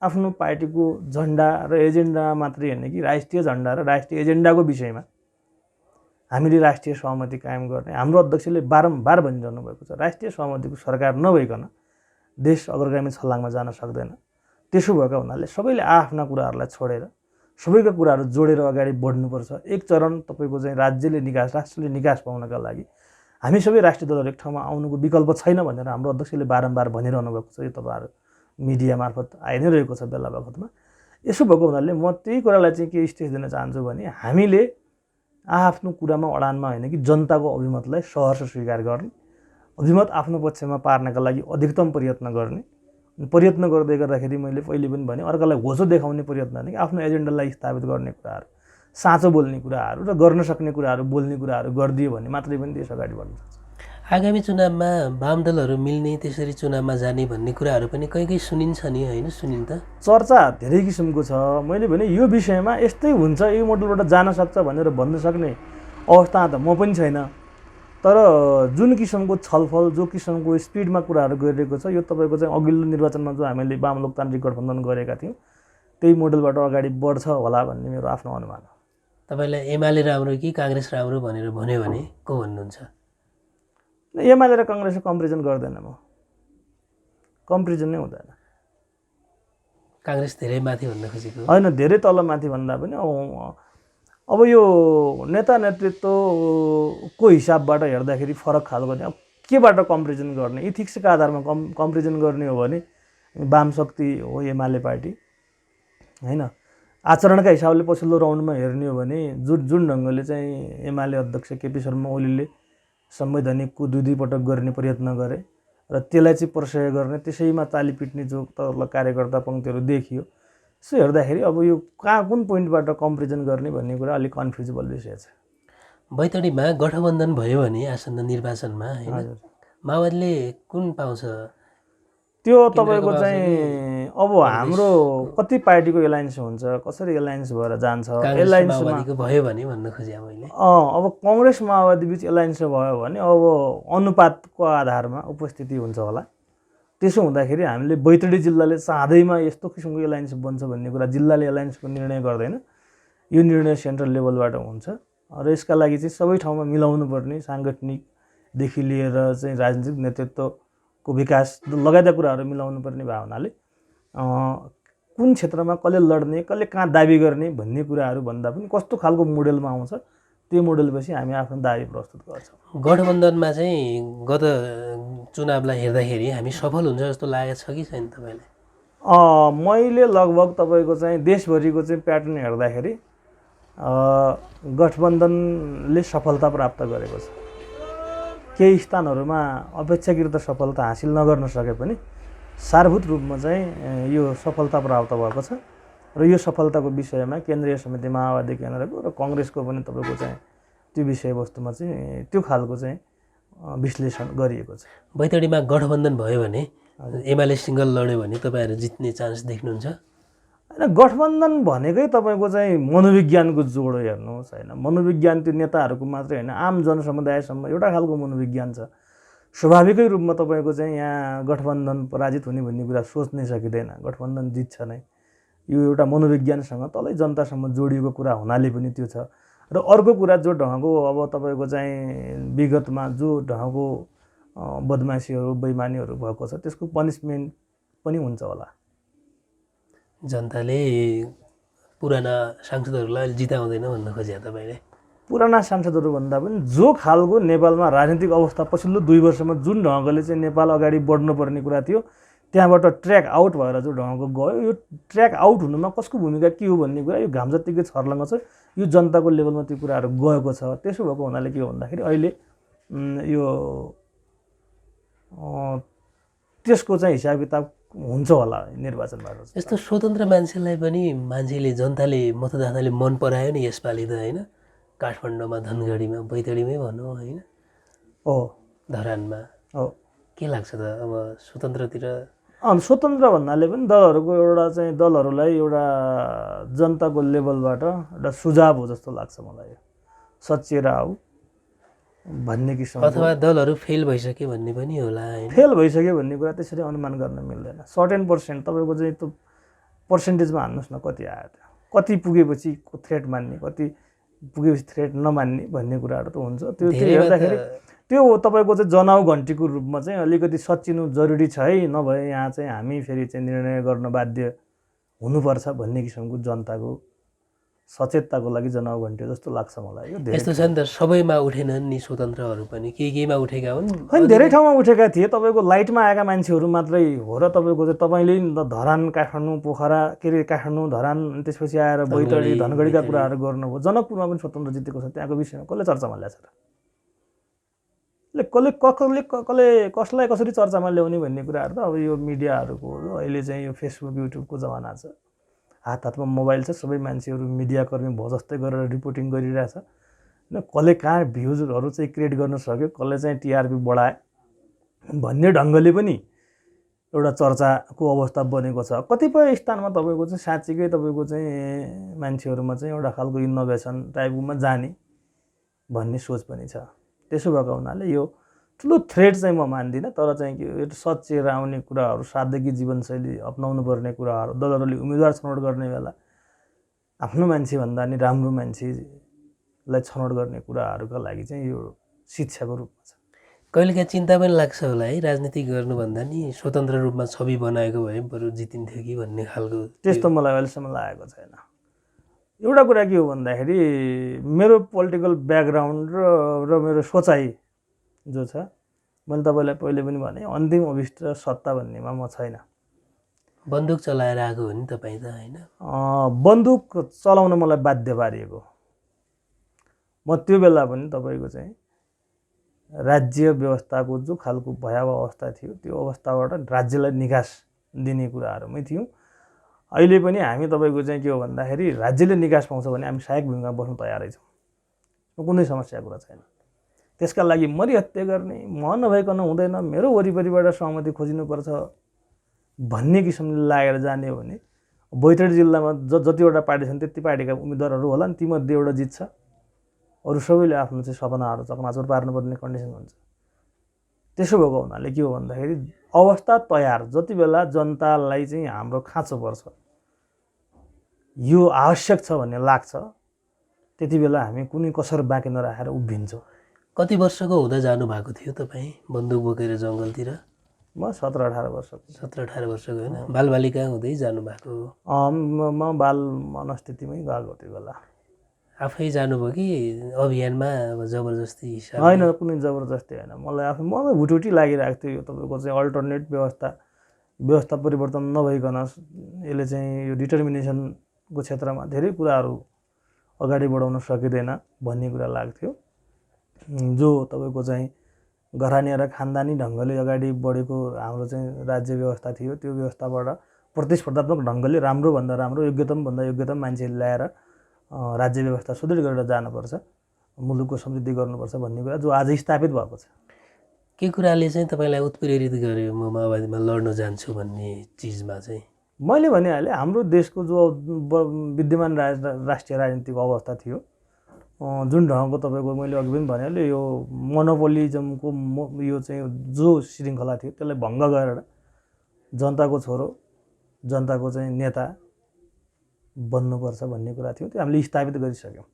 आफ्नो पार्टीको झन्डा र एजेन्डा मात्रै होइन कि राष्ट्रिय झन्डा र राष्ट्रिय एजेन्डाको विषयमा हामीले राष्ट्रिय सहमति कायम गर्ने। हाम्रो अध्यक्षले बारम्बार भनिरहनु भएको छ, राष्ट्रिय सहमतिको सरकार नभइकन देश अग्रगामी छलाङमा जान सक्दैन। त्यसो भएको हुनाले सबैले आफ्ना कुराहरूलाई छोडेर सबैका कुराहरू जोडेर अगाडि बढ्नुपर्छ। एक चरण तपाईँको चाहिँ राज्यले निकास, राष्ट्रले निकास पाउनका लागि हामी सबै राष्ट्रिय दलहरू एक ठाउँमा आउनुको विकल्प छैन भनेर हाम्रो अध्यक्षले बारम्बार भनिरहनु भएको छ। यो तपाईँहरू मिडिया मार्फत आइ नै रहेको छ बेला बखतमा। यसो भएको हुनाले म त्यही कुरालाई चाहिँ के स्टेज दिन चाहन्छु भने हामीले आफ्नो कुरामा अडानमा होइन कि जनताको अभिमतलाई सहर्ष स्वीकार गर्ने, अभिमत आफ्नो पक्षमा पार्नका लागि अधिकतम प्रयत्न गर्ने। प्रयत्न गर्दै गर्दाखेरि मैले पहिले पनि भने अर्कालाई होचो देखाउने प्रयत्न होइन कि आफ्नो एजेन्डालाई स्थापित गर्ने कुराहरू साँचो बोल्ने कुराहरू र गर्न सक्ने कुराहरू बोल्ने कुराहरू गरिदियो भने मात्रै पनि देश अगाडि बढ्न सक्छ। आगामी चुनावमा वाम दलहरू मिल्ने त्यसरी चुनावमा जाने भन्ने कुराहरू पनि कहीँ सुनिन्छ नि होइन सुनिन् त? चर्चा धेरै किसिमको छ। मैले भने यो विषयमा यस्तै हुन्छ यो मोडलबाट जान सक्छ भनेर भन्न सक्ने अवस्था त म पनि छैन। तर जुन किसिमको छलफल जो किसिमको स्पिडमा कुराहरू गरिरहेको छ यो तपाईँको चाहिँ अघिल्लो निर्वाचनमा जो हामीले वाम लोकतान्त्रिक गठबन्धन गरेका थियौँ त्यही मोडलबाट अगाडि बढ्छ होला भन्ने मेरो आफ्नो अनुमान हो। तपाईँलाई एमाले राम्रो कि काङ्ग्रेस राम्रो भनेर भन्यो भने को भन्नुहुन्छ? एमाले र काङ्ग्रेस कम्पेरिजन गर्दैन, म कम्पेरिजन नै हुँदैन। काङ्ग्रेस धेरै माथि भन्न खोजेको होइन, धेरै तल माथि भन्दा पनि अब यो नेता नेतृत्वको हिसाबबाट हेर्दाखेरि फरक खालको अब केबाट कम्पेरिजन गर्ने, इथिक्सका आधारमा कम्पेरिजन गर्ने हो भने वाम शक्ति हो एमाले पार्टी होइन। आचरणका हिसाबले पछिल्लो राउन्डमा हेर्ने हो भने जुन ढङ्गले चाहिँ एमाले अध्यक्ष केपी शर्मा ओलीले संवैधानिकको दुई पटक गर्ने प्रयत्न गरे र त्यसलाई चाहिँ प्रशय गर्ने त्यसैमा ताली पिट्ने जो तल कार्यकर्ता पङ्क्तिहरू देखियो, यसो हेर्दाखेरि अब यो कहाँ कुन पोइन्टबाट कम्पेरिजन गर्ने भन्ने कुरा अलिक कन्फ्युजेबल विषय छ। बैतडीमा गठबन्धन भयो भने आसन्न निर्वाचनमा होइन माओवादीले कुन पाउँछ? त्यो तपाईँको चाहिँ अब हाम्रो कति पार्टीको एलायन्स हुन्छ, कसरी एलायन्स भएर जान्छ, एलायन्समा भयो भने भन्न खोजेँ मैले। अब कङ्ग्रेस माओवादी बिच एलायन्स भयो भने अब अनुपातको आधारमा उपस्थिति हुन्छ होला। त्यसो हुँदाखेरि हामीले बैतडी जिल्लाले चाँदैमा यस्तो किसिमको एलायन्स बन्छ भन्ने कुरा जिल्लाले एलायन्सको निर्णय गर्दैन, यो निर्णय सेन्ट्रल लेभलबाट हुन्छ र यसका लागि चाहिँ सबै ठाउँमा मिलाउनु पर्ने साङ्गठनिकदेखि लिएर चाहिँ राजनीतिक नेतृत्वको विकास लगायतका कुराहरू मिलाउनु पर्ने भावनाले कुन क्षेत्रमा कसले लड्ने कसले कहाँ दाबी गर्ने भन्ने कुराहरू भन्दा पनि कस्तो खालको मोडेलमा आउँछ त्यो मोडेलपछि हामी आफ्नो दाबी प्रस्तुत गर्छौँ। गठबन्धनमा चाहिँ गत चुनावलाई हेर्दाखेरि हामी सफल हुन्छ जस्तो लागेको छ कि छैन तपाईँलाई? मैले लगभग तपाईँको चाहिँ देशभरिको चाहिँ प्याटर्न हेर्दाखेरि गठबन्धनले सफलता प्राप्त गरेको छ। केही स्थानहरूमा अपेक्षाकृत सफलता हासिल नगर्न सके पनि सारभूत रूपमा चाहिँ यो सफलता प्राप्त भएको छ र यो सफलताको विषयमा केन्द्रीय समिति माओवादी केन्द्रको र कङ्ग्रेसको पनि तपाईँको चाहिँ त्यो विषयवस्तुमा चाहिँ त्यो खालको चाहिँ विश्लेषण गरिएको छ। बैतडीमा गठबन्धन भयो भने एमाले सिङ्गल लड्यो भने तपाईँहरू जित्ने चान्स देख्नुहुन्छ? होइन, गठबन्धन भनेकै तपाईँको चाहिँ मनोविज्ञानको जोड हेर्नुहोस् होइन। मनोविज्ञान त्यो नेताहरूको मात्रै होइन, आम जनसमुदायसम्म एउटा खालको मनोविज्ञान छ। स्वाभाविकै रूपमा तपाईँको चाहिँ यहाँ गठबन्धन पराजित हुने भन्ने कुरा सोच्नै सकिँदैन, गठबन्धन जित्छ नै। यो एउटा मनोविज्ञानसँग तलै जनतासम्म जोडिएको कुरा हुनाले पनि त्यो छ। र अर्को कुरा जो ढङ्गको अब तपाईँको चाहिँ विगतमा जो ढङ्गको बदमासीहरू बेइमानीहरू भएको छ त्यसको पनिसमेन्ट पनि हुन्छ होला। जनताले पुराना सांसदहरूलाई जिताउँदैन भन्न खोजे तपाईँले? पुराना सांसदहरू भन्दा पनि जो खालको नेपालमा राजनीतिक अवस्था पछिल्लो 2 वर्षमा जुन ढङ्गले चाहिँ नेपाल अगाडि बढ्नुपर्ने कुरा थियो त्यहाँबाट ट्र्याक आउट भएर जो ढङ्गको गयो, यो ट्र्याक आउट हुनुमा कसको भूमिका के हो भन्ने कुरा यो घाम जत्तिकै छर्लङ्ग छ। यो जनताको लेभलमा त्यो कुराहरू गएको छ। त्यसो भएको हुनाले के हो भन्दाखेरि अहिले यो त्यसको चाहिँ हिसाब किताब हुन्छ होला निर्वाचनबाट। यस्तो स्वतन्त्र मान्छेलाई पनि मान्छेले जनताले मतदाताले मन परायो नि यसपालि त होइन? काठमाडौँमा, धनगढीमा, बैतडीमै भनौँ होइन, धरानमा हो के लाग्छ त अब स्वतन्त्रतिर? स्वतन्त्र भन्नाले पनि दलहरूको एउटा चाहिँ दलहरूलाई एउटा जनताको लेभलबाट एउटा सुझाव हो जस्तो लाग्छ मलाई। सचिएर आऊ भन्ने किसिमको, अथवा दलहरू फेल भइसक्यो भन्ने पनि होला होइन? फेल भइसक्यो भन्ने कुरा त्यसरी अनुमान गर्न मिल्दैन। सर्टेन पर्सेन्ट तपाईँको चाहिँ त्यो पर्सेन्टेजमा हान्नुहोस् न कति आयो त्यो, कति पुगेपछि थ्रेट मान्ने, कति पुगेपछि थ्रेट नमान्ने भन्ने कुराहरू त हुन्छ। त्यो हेर्दाखेरि त्यो तपाईँको चाहिँ जनाउ घन्टीको रूपमा चाहिँ अलिकति सच्चिनु जरुरी छ है, नभए यहाँ चाहिँ हामी फेरि चाहिँ निर्णय गर्न बाध्य हुनुपर्छ भन्ने किसिमको जनताको सचेतताको लागि जनाउ घन्टी जस्तो लाग्छ मलाई। यस्तो छ नि त, सबैमा उठेनन् नि स्वतन्त्रहरू पनि, केहीमा उठेका हुन्। होइन, धेरै ठाउँमा उठेका थिए। तपाईँको लाइटमा आएका मान्छेहरू मात्रै हो र तपाईँको चाहिँ तपाईँले धरान, काठमाडौँ, पोखरा, के अरे काठमाडौँ, धरान, त्यसपछि आएर बैतडी, धनगढीका कुराहरू गर्नुभयो। जनकपुरमा पनि स्वतन्त्र जितेको छ, त्यहाँको विषयमा कसले चर्चामा ल्याएको छ र कसलाई कसरी चर्चामा ल्याउने भन्ने कुराहरू त अब यो मिडियाहरूको अहिले चाहिँ यो फेसबुक युट्युबको जमाना छ। हात हातमा मोबाइल छ, सबै मान्छेहरू मिडियाकर्मी भयो जस्तै गरेर रिपोर्टिङ गरिरहेछ होइन। कसले कहाँ भ्युजहरू चाहिँ क्रिएट गर्न सक्यो, कसले चाहिँ टिआरपी बढाए भन्ने ढङ्गले पनि एउटा चर्चाको अवस्था बनेको छ। कतिपय स्थानमा तपाईँको चाहिँ साँच्चीकै तपाईँको चाहिँ मान्छेहरूमा चाहिँ एउटा खालको इनोभेसन टाइपकोमा जाने भन्ने सोच पनि छ। त्यसो भएको हुनाले यो ठुलो थ्रेड चाहिँ म मान्दिनँ, तर चाहिँ यो सचेर आउने कुराहरू, सादगी जीवनशैली अपनाउनु पर्ने कुराहरू, दलहरूले उम्मेदवार छनौट गर्ने बेला आफ्नो मान्छेभन्दा नि राम्रो मान्छेलाई छनौट गर्ने कुराहरूका लागि चाहिँ यो शिक्षाको रूपमा छ। कहिलेकाहीँ चिन्ता पनि लाग्छ होला है, राजनीति गर्नुभन्दा नि स्वतन्त्र रूपमा छवि बनाएको भए बरु जितिन्थ्यो कि भन्ने खालको। त्यस्तो मलाई अहिलेसम्म लागेको छैन। एउटा कुरा के हो भन्दाखेरि मेरो पोलिटिकल ब्याकग्राउन्ड र मेरो सोचाइ जो छ, मैले तपाईँलाई पहिले पनि भने अन्तिम अभिष्ट सत्ता भन्नेमा म छैन। बन्दुक चलाएर आएको हो नि तपाईँ त होइन? बन्दुक चलाउन मलाई बाध्य पारिएको। म त्यो बेला पनि तपाईँको चाहिँ राज्य व्यवस्थाको जो खालको भयावह अवस्था थियो त्यो अवस्थाबाट राज्यलाई निकास दिने कुराहरूमै थियौँ। अहिले पनि हामी तपाईँको चाहिँ के हो भन्दाखेरि राज्यले निकास पाउँछ भने हामी सहायक भूमिका बस्न तयारै छौँ, कुनै समस्या कुरा छैन। त्यसका लागि मरि हत्या गर्ने, म नभइकन हुँदैन, मेरो वरिपरिबाट सहमति खोजिनुपर्छ भन्ने किसिमले लागेर जाने हो भने बैतडी जिल्लामा जतिवटा पार्टी छन् त्यति पार्टीका उम्मेदवारहरू होला नि, तीमध्ये एउटा जित्छ, अरू सबैले आफ्नो चाहिँ सपनाहरू चकनाचुर पार्नुपर्ने कन्डिसन हुन्छ। त्यसो भएको हुनाले के हो भन्दाखेरि अवस्था तयार, जति बेला जनतालाई चाहिँ हाम्रो खाँचो पर्छ, यो आवश्यक छ भन्ने लाग्छ, त्यति बेला हामी कुनै कसर बाँकी नराखेर उभिन्छौँ। कति वर्षको हुँदा जानुभएको थियो तपाईँ बन्दुक बोकेर जङ्गलतिर? म 17-18 वर्षको। 17-18 वर्षको होइन, बालबालिका हुँदै जानुभएको? म बाल मनस्थितिमै गएको त्यो बेला। आफै जानुभयो कि अभियानमा जबरजस्ती हिसाब? होइन, कुनै जबरजस्ती होइन, मलाई आफै मलाई हुटुटी लागिरहेको थियो। यो तपाईँको चाहिँ अल्टरनेट व्यवस्था परिवर्तन नभइकन यसले चाहिँ यो डिटर्मिनेसनको क्षेत्रमा धेरै कुराहरू अगाडि बढाउन सकिँदैन भन्ने कुरा लाग्थ्यो। जो तपाईँको चाहिँ घरानी र खानदानी ढङ्गले अगाडि बढेको हाम्रो चाहिँ राज्य व्यवस्था थियो, त्यो व्यवस्थाबाट प्रतिस्पर्धात्मक ढङ्गले राम्रोभन्दा राम्रो, योग्यतमभन्दा योग्यतम मान्छे ल्याएर राज्य व्यवस्था सुदृढ गरेर जानुपर्छ, मुलुकको समृद्धि गर्नुपर्छ भन्ने कुरा जो आज स्थापित भएको छ। के कुराले चाहिँ तपाईँलाई उत्प्रेरित गर्यो म माओवादीमा लड्न जान्छु भन्ने चिजमा चाहिँ? मैले भनिहालेँ, हाम्रो देशको जो विद्यमान राष्ट्रिय राजनीतिको अवस्था थियो, जुन ढङ्गको तपाईँको मैले अघि पनि भनिहालेँ, यो मोनोपोलिजमको यो चाहिँ जो श्रृङ्खला थियो त्यसलाई भङ्ग गरेर जनताको छोरो, जनताको चाहिँ नेता बन्नुपर्छ भन्ने कुरा थियो, त्यो हामीले स्थापित गरिसक्यौँ।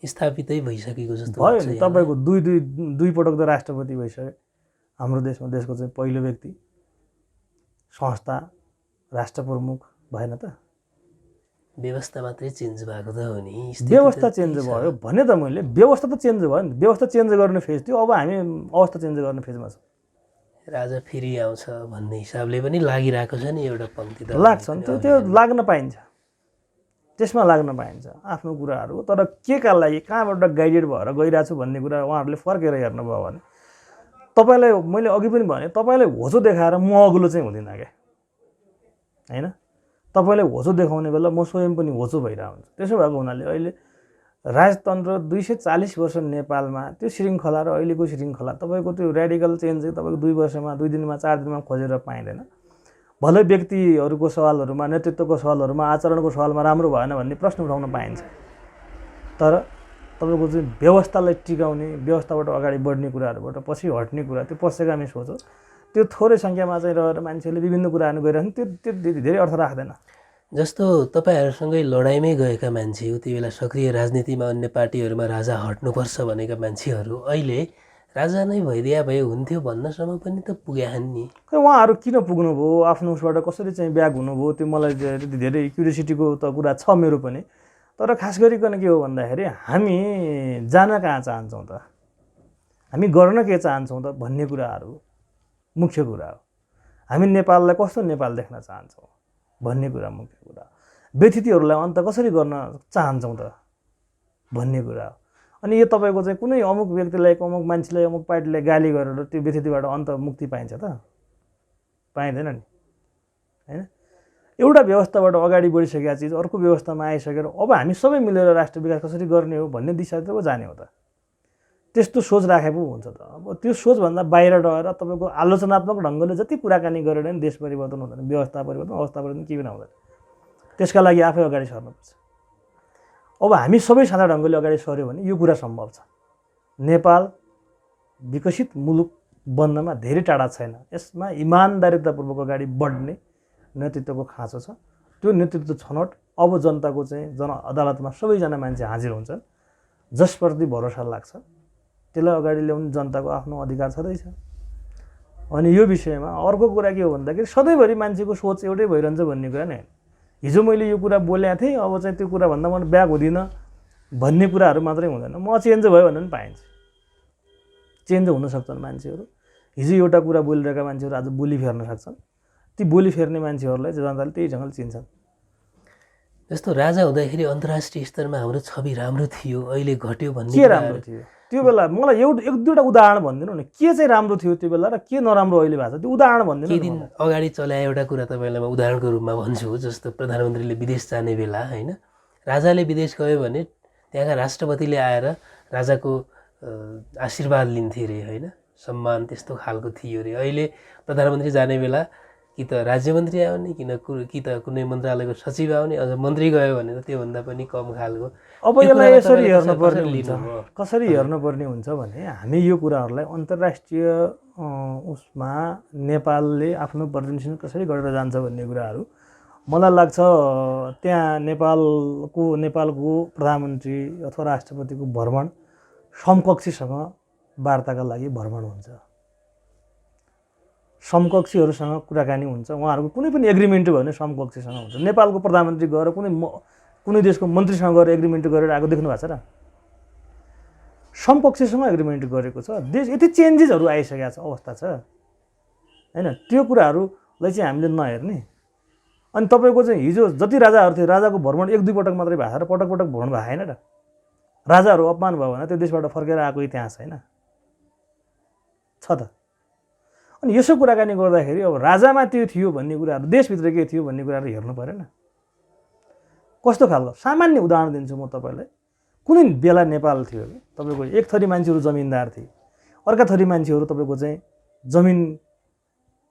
स्थापितै भइसकेको जस्तो भयो नि, तपाईँको दुई पटक त राष्ट्रपति भइसक्यो हाम्रो देशमा। देशको चाहिँ पहिलो व्यक्ति, संस्था, राष्ट्र प्रमुख भएन त? व्यवस्था मात्रै चेन्ज भएको त हो नि। व्यवस्था चेन्ज भयो भने त मैले व्यवस्था त चेन्ज भयो नि, व्यवस्था चेन्ज गर्ने फेज थियो, अब हामी अवस्था चेन्ज गर्ने फेजमा छौँ। राजा फेरि आउँछ भन्ने हिसाबले पनि लागिरहेको छ नि एउटा पङ्क्ति त लाग्छ नि, त्यो लाग्न पाइन्छ, त्यसमा लाग्न पाइन्छ आफ्नो कुराहरू। तर के का लागि कहाँबाट गाइडेड भएर गइरहेको छु भन्ने कुरा उहाँहरूले फर्केर हेर्नुभयो भने तपाईँलाई मैले अघि पनि भने, तपाईँलाई होचो देखाएर म अग्लो चाहिँ हुँदिनँ क्या, होइन? तपाईँलाई होचो देखाउने बेला म स्वयं पनि होचो भइरहेको हुन्छ। त्यसो भएको हुनाले अहिले राजतन्त्र 240 वर्ष नेपालमा त्यो श्रृङ्खला र अहिलेको श्रृङ्खला तपाईँको त्यो रेडिकल चेन्ज चाहिँ तपाईँको 2 वर्षमा, 2 दिनमा, 4 दिनमा खोजेर पाइँदैन। भलै व्यक्तिहरूको सवालहरूमा, नेतृत्वको सवालहरूमा, आचरणको सवालमा राम्रो भएन भन्ने प्रश्न उठाउन पाइन्छ, तर तपाईँको चाहिँ व्यवस्थालाई टिकाउने, व्यवस्थाबाट अगाडि बढ्ने कुराहरूबाट पछि हट्ने कुरा, त्यो पश्चिगामी सोच हो। त्यो थोरै सङ्ख्यामा चाहिँ रहेर मान्छेले विभिन्न कुराहरू गरिरहेछन्, त्यो धेरै अर्थ राख्दैन। जस्तो तपाईँहरूसँगै लडाइँमै गएका मान्छे, उति बेला सक्रिय राजनीतिमा अन्य पार्टीहरूमा राजा हट्नुपर्छ भनेका मान्छेहरू अहिले राजा नै भइदिया भए हुन्थ्यो भन्नसम्म पनि त पुगेछन् नि। उहाँहरू किन पुग्नुभयो, आफ्नो उसबाट कसरी चाहिँ ब्याक हुनुभयो, त्यो मलाई त्यति धेरै क्युरियोसिटीको त कुरा छ मेरो पनि। तर खास गरिकन के हो भन्दाखेरि हामी जान कहाँ चाहन्छौँ त, हामी गर्न के चाहन्छौँ त भन्ने कुराहरू मुख्य कुरा हो। हामी नेपाललाई कस्तो नेपाल देख्न चाहन्छौँ भन्ने कुरा मुख्य कुरा हो। व्यथितिहरूलाई अन्त कसरी गर्न चाहन्छौँ त भन्ने कुरा हो। अनि यो तपाईँको चाहिँ कुनै अमुक व्यक्तिलाई, अमुक मान्छेलाई, अमुक पार्टीलाई गाली गरेर त्यो व्यथितिबाट अन्त मुक्ति पाइन्छ त? पाइँदैन नि, होइन? एउटा व्यवस्थाबाट अगाडि बढिसकेका चिज अर्को व्यवस्थामा आइसकेर अब हामी सबै मिलेर राष्ट्र विकास कसरी गर्ने हो भन्ने दिशातिर पो जाने हो त। त्यस्तो सोच राखे पो हुन्छ त। अब त्यो सोचभन्दा बाहिर रहेर तपाईँको आलोचनात्मक ढङ्गले जति कुराकानी गरेर नि देश परिवर्तन हुँदैन, व्यवस्था परिवर्तन, अवस्था परिवर्तन केही पनि हुँदैन। त्यसका लागि आफै अगाडि सर्नुपर्छ। अब हामी सबै साझा ढङ्गले अगाडि सर्यो भने यो कुरा सम्भव छ। नेपाल विकसित मुलुक बन्नमा धेरै टाढा छैन। यसमा इमानदारितापूर्वक अगाडि बढ्ने नेतृत्वको खाँचो छ। त्यो नेतृत्व छनौट अब जनताको चाहिँ अदालतमा सबैजना मान्छे हाजिर हुन्छन्, जसप्रति भरोसा लाग्छ त्यसलाई अगाडि ल्याउने जनताको आफ्नो अधिकार छँदैछ। अनि यो विषयमा अर्को कुरा के हो भन्दाखेरि सधैँभरि मान्छेको सोच एउटै भइरहन्छ भन्ने कुरा नै होइन। हिजो मैले यो कुरा बोलेको थिएँ, अब चाहिँ त्यो कुराभन्दा म ब्याक हुँदिनँ भन्ने कुराहरू मात्रै हुँदैन। म चेन्ज भयो भने पनि पाइन्छ, चेन्ज हुन सक्छन् मान्छेहरू। हिजो एउटा कुरा बोलिरहेका मान्छेहरू आज बोली फेर्न सक्छन्। ती बोली फेर्ने मान्छेहरूलाई जनताले त्यही ढङ्गले चिन्छन्। जस्तो राजा हुँदाखेरि अन्तर्राष्ट्रिय स्तरमा हाम्रो छवि राम्रो थियो, अहिले घट्यो भन्ने के राम्रो थियो त्यो बेला? मलाई एक दुईवटा उदाहरण भनिदिनु न, के चाहिँ राम्रो थियो त्यो बेला र के नराम्रो अहिले भएको छ, त्यो उदाहरण भनिदिनु। केही दिन अगाडि चलाए एउटा कुरा तपाईँलाई म उदाहरणको रूपमा भन्छु। जस्तो प्रधानमन्त्रीले विदेश जाने बेला होइन, राजाले विदेश गयो भने त्यहाँका राष्ट्रपतिले आएर राजाको आशीर्वाद लिन्थे अरे होइन, सम्मान त्यस्तो खालको थियो अरे। अहिले प्रधानमन्त्री जाने बेला कि त राज्यमन्त्री आउने कि त कुनै मन्त्रालयको सचिव आउने, अझ मन्त्री गयो भने त त्योभन्दा पनि कम खालको। अब यसलाई यसरी कसरी हेर्नुपर्ने हुन्छ भने हामी यो कुराहरूलाई अन्तर्राष्ट्रिय उसमा नेपालले आफ्नो प्रतिनिधित्व कसरी गरेर जान्छ भन्ने कुराहरू मलाई लाग्छ त्यहाँ नेपालको प्रधानमन्त्री अथवा राष्ट्रपतिको भ्रमण समकक्षीसँग वार्ताका लागि भ्रमण हुन्छ, समकक्षीहरूसँग कुराकानी हुन्छ। उहाँहरूको कुनै पनि एग्रिमेन्ट भयो भने समकक्षीसँग हुन्छ। नेपालको प्रधानमन्त्री गएर कुनै देशको मन्त्रीसँग गएर एग्रिमेन्ट गरेर आएको देख्नु भएको छ र? समकक्षीसँग एग्रिमेन्ट गरेको छ। देश यति चेन्जेसहरू आइसकेको छ, अवस्था छ होइन। त्यो कुराहरूलाई चाहिँ हामीले नहेर्ने। अनि तपाईँको चाहिँ हिजो जति राजाहरू थिए, राजाको भ्रमण एक दुई पटक मात्रै भएको र पटक पटक भ्रमण भएको छैन र? राजाहरू अपमान भयो भने त्यो देशबाट फर्केर आएको इतिहास छैन छ त? अनि यसो कुराकानी गर्दाखेरि अब राजामा त्यो थियो भन्ने कुराहरू, देशभित्र के थियो भन्ने कुराहरू हेर्नु परेन? कस्तो खालको सामान्य उदाहरण दिन्छु म तपाईँलाई। कुनै बेला नेपाल थियो कि तपाईँको एक थरी मान्छेहरू जमिनदार थिए, अर्का थरी मान्छेहरू तपाईँको चाहिँ जमिन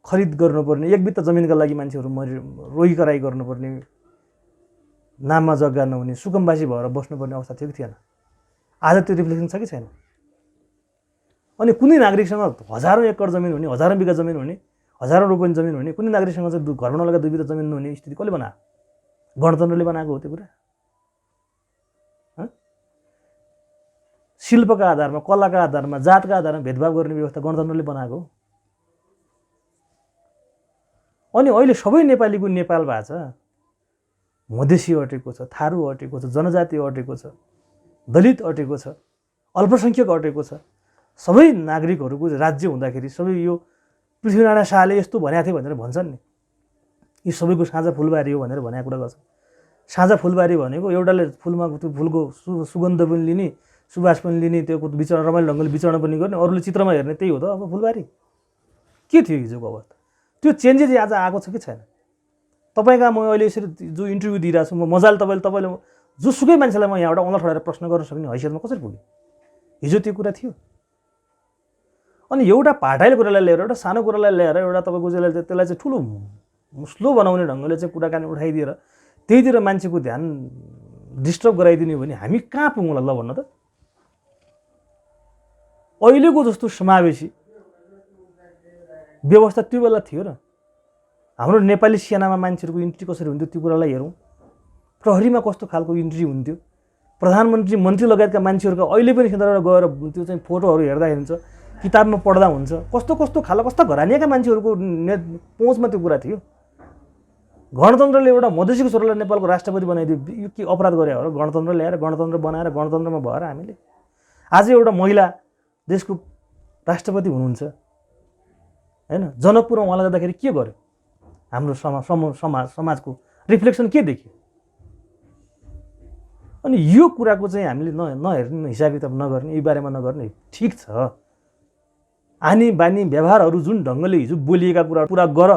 खरिद गर्नुपर्ने, एक बित्ता जमिनका लागि मान्छेहरू रोही कराई गर्नुपर्ने, नाममा जग्गा नहुने, सुकुम्बासी भएर बस्नुपर्ने अवस्था थियो कि थिएन? आज त्यो रिफ्लेक्सन छ कि छैन? अनि कुनै नागरिकसँग हजारौँ एकड जमिन हुने, हजारौँ बिघा जमिन हुने, हजारौँ रोपनी जमिन हुने, कुनै नागरिकसँग चाहिँ घरमा नलगा दुई बिघा जमिन नहुने स्थिति कसले बनायो? गणतन्त्रले बनाएको हो त्यो कुरा। शिल्पका आधारमा, कलाका आधारमा, जातका आधारमा भेदभाव गर्ने व्यवस्था गणतन्त्रले बनाएको हो। अनि अहिले सबै नेपालीको नेपाल भएको छ। मधेसी अटेको छ, थारू अटेको छ, जनजाति अटेको छ, दलित अटेको छ, अल्पसङ्ख्यक अटेको छ। सबै नागरिकहरूको राज्य हुँदाखेरि सबै यो पृथ्वीनारायण शाहले यस्तो भनेको थियो भनेर भन्छन् नि, यी सबैको साझा फुलबारी हो भनेर भनेको कुरा गर्छ। साझा फुलबारी भनेको एउटाले फुलमा त्यो फुलको सुगन्ध पनि लिने, सुवास पनि लिने, त्यो विचरण रमाइलो ढङ्गले विचरण पनि गर्ने, अरूले चित्रमा हेर्ने, त्यही हो त अब फुलबारी। के थियो हिजोको अवस्था? त्यो चेन्जेस आज आएको छ कि छैन? तपाईँका म अहिले यसरी जो इन्टरभ्यू दिइरहेको छु, म मजाले तपाईँले जोसुकै मान्छेलाई म यहाँबाट औँला ठडाएर प्रश्न गर्न सक्ने हैसियतमा कसरी पुग्यो? हिजो त्यो कुरा थियो। अनि एउटा पाटाइल कुरालाई लिएर, एउटा सानो कुरालाई ल्याएर एउटा तपाईँको त्यसलाई चाहिँ ठुलो स्लो बनाउने ढङ्गले चाहिँ कुराकानी उठाइदिएर त्यहीतिर मान्छेको ध्यान डिस्टर्ब गराइदिने हो भने हामी कहाँ पुगौँ ल भन्न त? अहिलेको जस्तो समावेशी व्यवस्था त्यो बेला थियो र? हाम्रो नेपाली सेनामा मान्छेहरूको इन्ट्री कसरी हुन्थ्यो त्यो कुरालाई हेरौँ। प्रहरीमा कस्तो खालको इन्ट्री हुन्थ्यो, प्रधानमन्त्री मन्त्री लगायतका मान्छेहरूका अहिले पनि केन्द्रमा गएर त्यो चाहिँ फोटोहरू हेर्दाखेरि हुन्छ, किताबमा पढ्दा हुन्छ, कस्तो कस्तो कस्ता घरानिएका मान्छेहरूको पहुँचमा त्यो कुरा थियो। गणतन्त्रले एउटा मधेसीको छोरालाई नेपालको राष्ट्रपति बनाइदियो, यो के अपराध गरे हो र? गणतन्त्र ल्याएर गणतन्त्र बनाएर गणतन्त्रमा भएर हामीले आज एउटा महिला देशको राष्ट्रपति हुनुहुन्छ हैन? जनकपुरमा उहाँलाई जाँदाखेरि के गर्यो? हाम्रो समाजको रिफ्लेक्सन के देखियो? अनि यो कुराको चाहिँ हामीले नहेर्ने, हिसाब किताब नगर्ने, यी बारेमा नगर्ने ठिक छ। आनी बानी व्यवहारहरू जुन ढङ्गले हिजो बोलिएका कुरा पुरा गर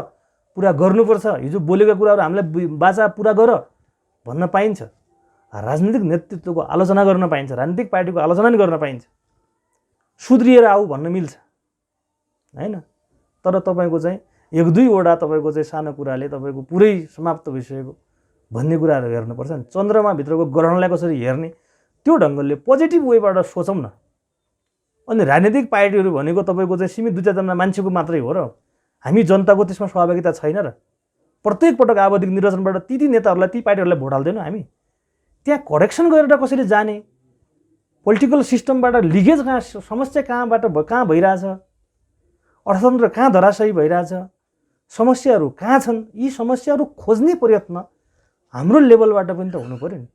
पुरा गर्नुपर्छ, हिजो बोलेका कुराहरू हामीलाई बाचा पुरा गर भन्न पाइन्छ, राजनीतिक नेतृत्वको आलोचना गर्न पाइन्छ, राजनीतिक पार्टीको आलोचना नि गर्न पाइन्छ, सुध्रिएर आऊ भन्न मिल्छ हैन। तर तपाईँको चाहिँ एक दुईवटा तपाईँको चाहिँ सानो कुराले तपाईँको पुरै समाप्त भइसकेको भन्ने कुराहरू हेर्नुपर्छ नि। चन्द्रमाभित्रको ग्रहणलाई कसरी हेर्ने त्यो ढङ्गले पोजिटिभ वेबाट सोचौँ न। अनि राजनीतिक पार्टीहरू भनेको तपाईँको चाहिँ सीमित दुई चारजना मान्छेको मात्रै हो र हामी जनताको त्यसमा सहभागिता छैन र प्रत्येक पटक आवधिक निर्वाचनबाट ती नेताहरूलाई ती पार्टीहरूलाई भोट हाल्दैनौँ हामी। त्यहाँ करेक्सन गरेर कसरी जाने, पोलिटिकल सिस्टमबाट लिकेज कहाँ, समस्या कहाँ भइरहेछ, अर्थतन्त्र कहाँ धराशायी भइरहेछ, समस्याहरू कहाँ छन्, यी समस्याहरू खोज्ने प्रयत्न हाम्रो लेभलबाट पनि त हुनु पऱ्यो नि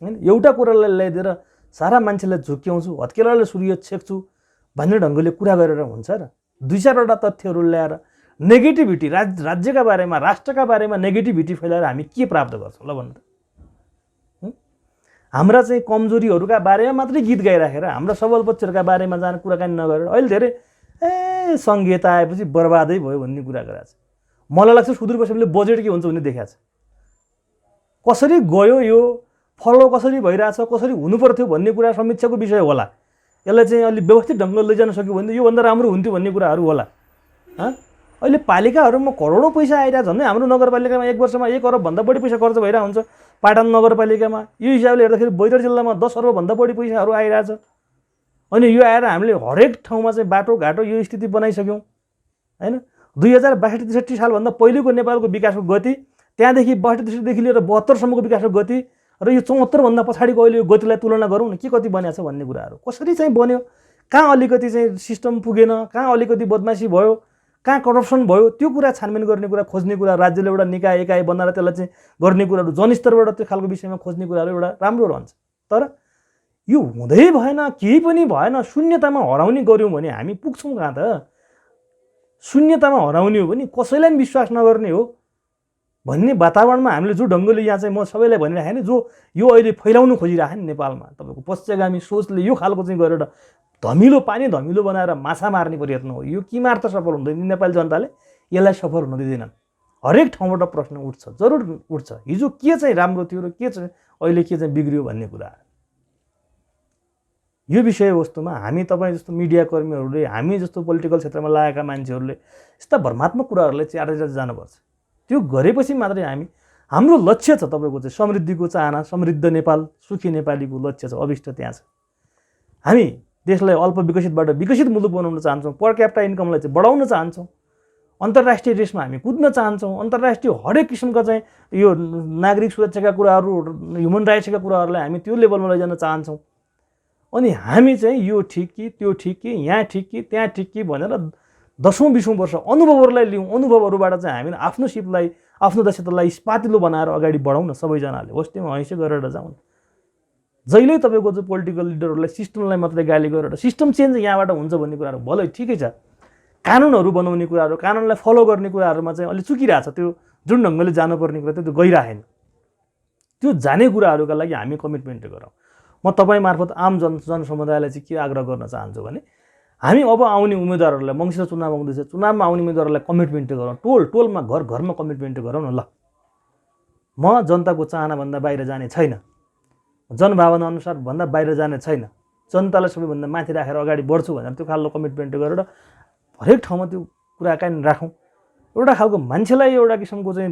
हैन। एउटा कुरालाई ल्याइदिएर सारा मान्छेलाई झुक्क्याउँछु, हत्केलालाई सूर्य छेक्छु भन्ने ढङ्गले कुरा गरेर हुन्छ र? दुई चारवटा तथ्यहरू ल्याएर नेगेटिभिटी राज्यका बारेमा, राष्ट्रका बारेमा नेगेटिभिटी फैलाएर हामी के प्राप्त गर्छौँ ल भन्नु त? हाम्रा चाहिँ कमजोरीहरूका बारेमा मात्रै गीत गाइराखेर हाम्रा सबल पक्षहरूका बारेमा जाने कुराकानी नगरेर अहिले धेरै सङ्घीयता आएपछि बर्बादै भयो भन्ने कुरा गरेको छ। मलाई लाग्छ सुदूरपश्चिमले बजेट के हुन्छ भन्ने देखाएको छ। कसरी गयो यो, फलो कसरी भइरहेछ, कसरी हुनुपर्थ्यो भन्ने कुरा समीक्षाको विषय होला। यसलाई चाहिँ अलि व्यवस्थित ढङ्गले लैजान सक्यो भने योभन्दा राम्रो हुन्थ्यो भन्ने कुराहरू होला। अहिले पालिकाहरूमा करोडौँ पैसा आइरहेको झन् हाम्रो नगरपालिकामा एक वर्षमा 1 अरबभन्दा बढी पैसा खर्च भइरहेको हुन्छ। पाटन नगरपालिकामा यो हिसाबले हेर्दाखेरि बैतडी जिल्लामा 10 अरबभन्दा बढी पैसाहरू आइरहेछ। अनि यो आएर हामीले हरेक ठाउँमा चाहिँ बाटोघाटो यो स्थिति बनाइसक्यौँ हैन। 2062-63 सालभन्दा पहिलेको नेपालको विकासको गति, त्यहाँदेखि 62-63देखि लिएर 72सम्मको विकासको गति र यो 74भन्दा पछाडिको अहिले यो गतिलाई तुलना गरौँ न, के कति बनेको छ भन्ने कुराहरू कसरी चाहिँ बन्यो, कहाँ अलिकति चाहिँ सिस्टम पुगेन, कहाँ अलिकति बदमासी भयो, कहाँ करप्सन भयो, त्यो कुरा छानबिन गर्ने कुरा, खोज्ने कुरा, राज्यले एउटा निकाय एकाइ बनाएर त्यसलाई चाहिँ गर्ने कुराहरू जनस्तरबाट त्यो खालको विषयमा खोज्ने कुराहरू एउटा राम्रो रहन्छ। तर यो हुँदै भएन, केही पनि भएन, शून्यतामा हराउने गऱ्यौँ भने हामी पुग्छौँ कहाँ त? शून्यतामा हराउने हो भने कसैलाई पनि विश्वास नगर्ने हो भन्ने वातावरणमा हामीले जो ढङ्गले यहाँ चाहिँ म सबैलाई भनिरहेको नि, जो यो अहिले फैलाउनु खोजिरहेको नि नेपालमा तपाईँको पश्चिमगामी सोचले यो खालको चाहिँ गरेर धमिलो पानी धमिलो बनाएर माछा मार्ने प्रयत्न हो। यो कि मार्न सफल हुँदैन, नेपाली जनताले यसलाई सफल हुन दिँदैनन्। हरेक ठाउँबाट प्रश्न उठ्छ, जरुर उठ्छ, हिजो के चाहिँ राम्रो थियो र के चाहिँ अहिले के चाहिँ बिग्रियो भन्ने कुरा। यो विषयवस्तुमा हामी तपाईँ जस्तो मिडियाकर्मीहरूले, हामी जस्तो पोलिटिकल क्षेत्रमा लागेका मान्छेहरूले यस्ता भ्रमात्मक कुराहरूलाई च्याटेर जानुपर्छ। त्यो गरेपछि मात्रै हाम्रो लक्ष्य छ तपाईँको चाहिँ समृद्धिको चाहना, समृद्ध नेपाल, सुखी नेपालीको लक्ष्य छ, अभिष्ट त्यहाँ छ। हामी देशलाई अल्प विकसितबाट विकसित मुलुक बनाउन चाहन्छौँ, पर क्यापिटा इन्कमलाई चाहिँ बढाउन चाहन्छौँ, अन्तर्राष्ट्रिय रेसमा हामी कुद्न चाहन्छौँ, अन्तर्राष्ट्रिय हरेक किसिमका चाहिँ यो नागरिक सुरक्षाका कुराहरू, ह्युमन राइट्सका कुराहरूलाई हामी त्यो लेभलमा लैजान चाहन्छौँ। अनि हामी चाहिँ यो ठिक कि त्यो ठिक कि, यहाँ ठिक कि त्यहाँ ठिक कि भनेर 10औं-20औं वर्ष अनुभवहरूलाई लिउँ, अनुभवहरूबाट चाहिँ हामीले आफ्नो सिपलाई, आफ्नो दक्षतालाई स्पातिलो बनाएर अगाडि बढाउँ न सबैजनाले, होस्टेमा हैसे गरेर जाउँ। जहिले तपाईँको चाहिँ पोलिटिकल लिडरहरूलाई सिस्टमलाई मात्रै गाली गरेर सिस्टम चेन्ज यहाँबाट हुन्छ भन्ने कुराहरू भलै ठिकै छ, कानुनहरू बनाउने कुराहरू, कानुनलाई फलो गर्ने कुराहरूमा चाहिँ अलि चुकिरहेछ, त्यो जुन ढङ्गले जानुपर्ने कुरा त्यो गइरहेन। त्यो जाने कुराहरूका लागि हामी कमिटमेन्ट गरौँ। म तपाईँ मार्फत आम जनसमुदायलाई चाहिँ के आग्रह गर्न चाहन्छु भने हामी अब आउने उम्मेदवारहरूलाई, मङ्सिर चुनाव आउँदैछ, चुनावमा आउने उम्मेदवारहरूलाई कमिटमेन्ट गरौँ, टोलमा घरमा कमिटमेन्ट गरौँ न। ल म जनताको चाहनाभन्दा बाहिर जाने छैन, जनभावना अनुसार भन्दा बाहिर जाने छैन, जनतालाई सबैभन्दा माथि राखेर अगाडि बढ्छु भनेर त्यो खालको कमिटमेन्ट गरेर हरेक ठाउँमा त्यो कुराकानी राखौँ। एउटा खालको मान्छेलाई, एउटा किसिमको चाहिँ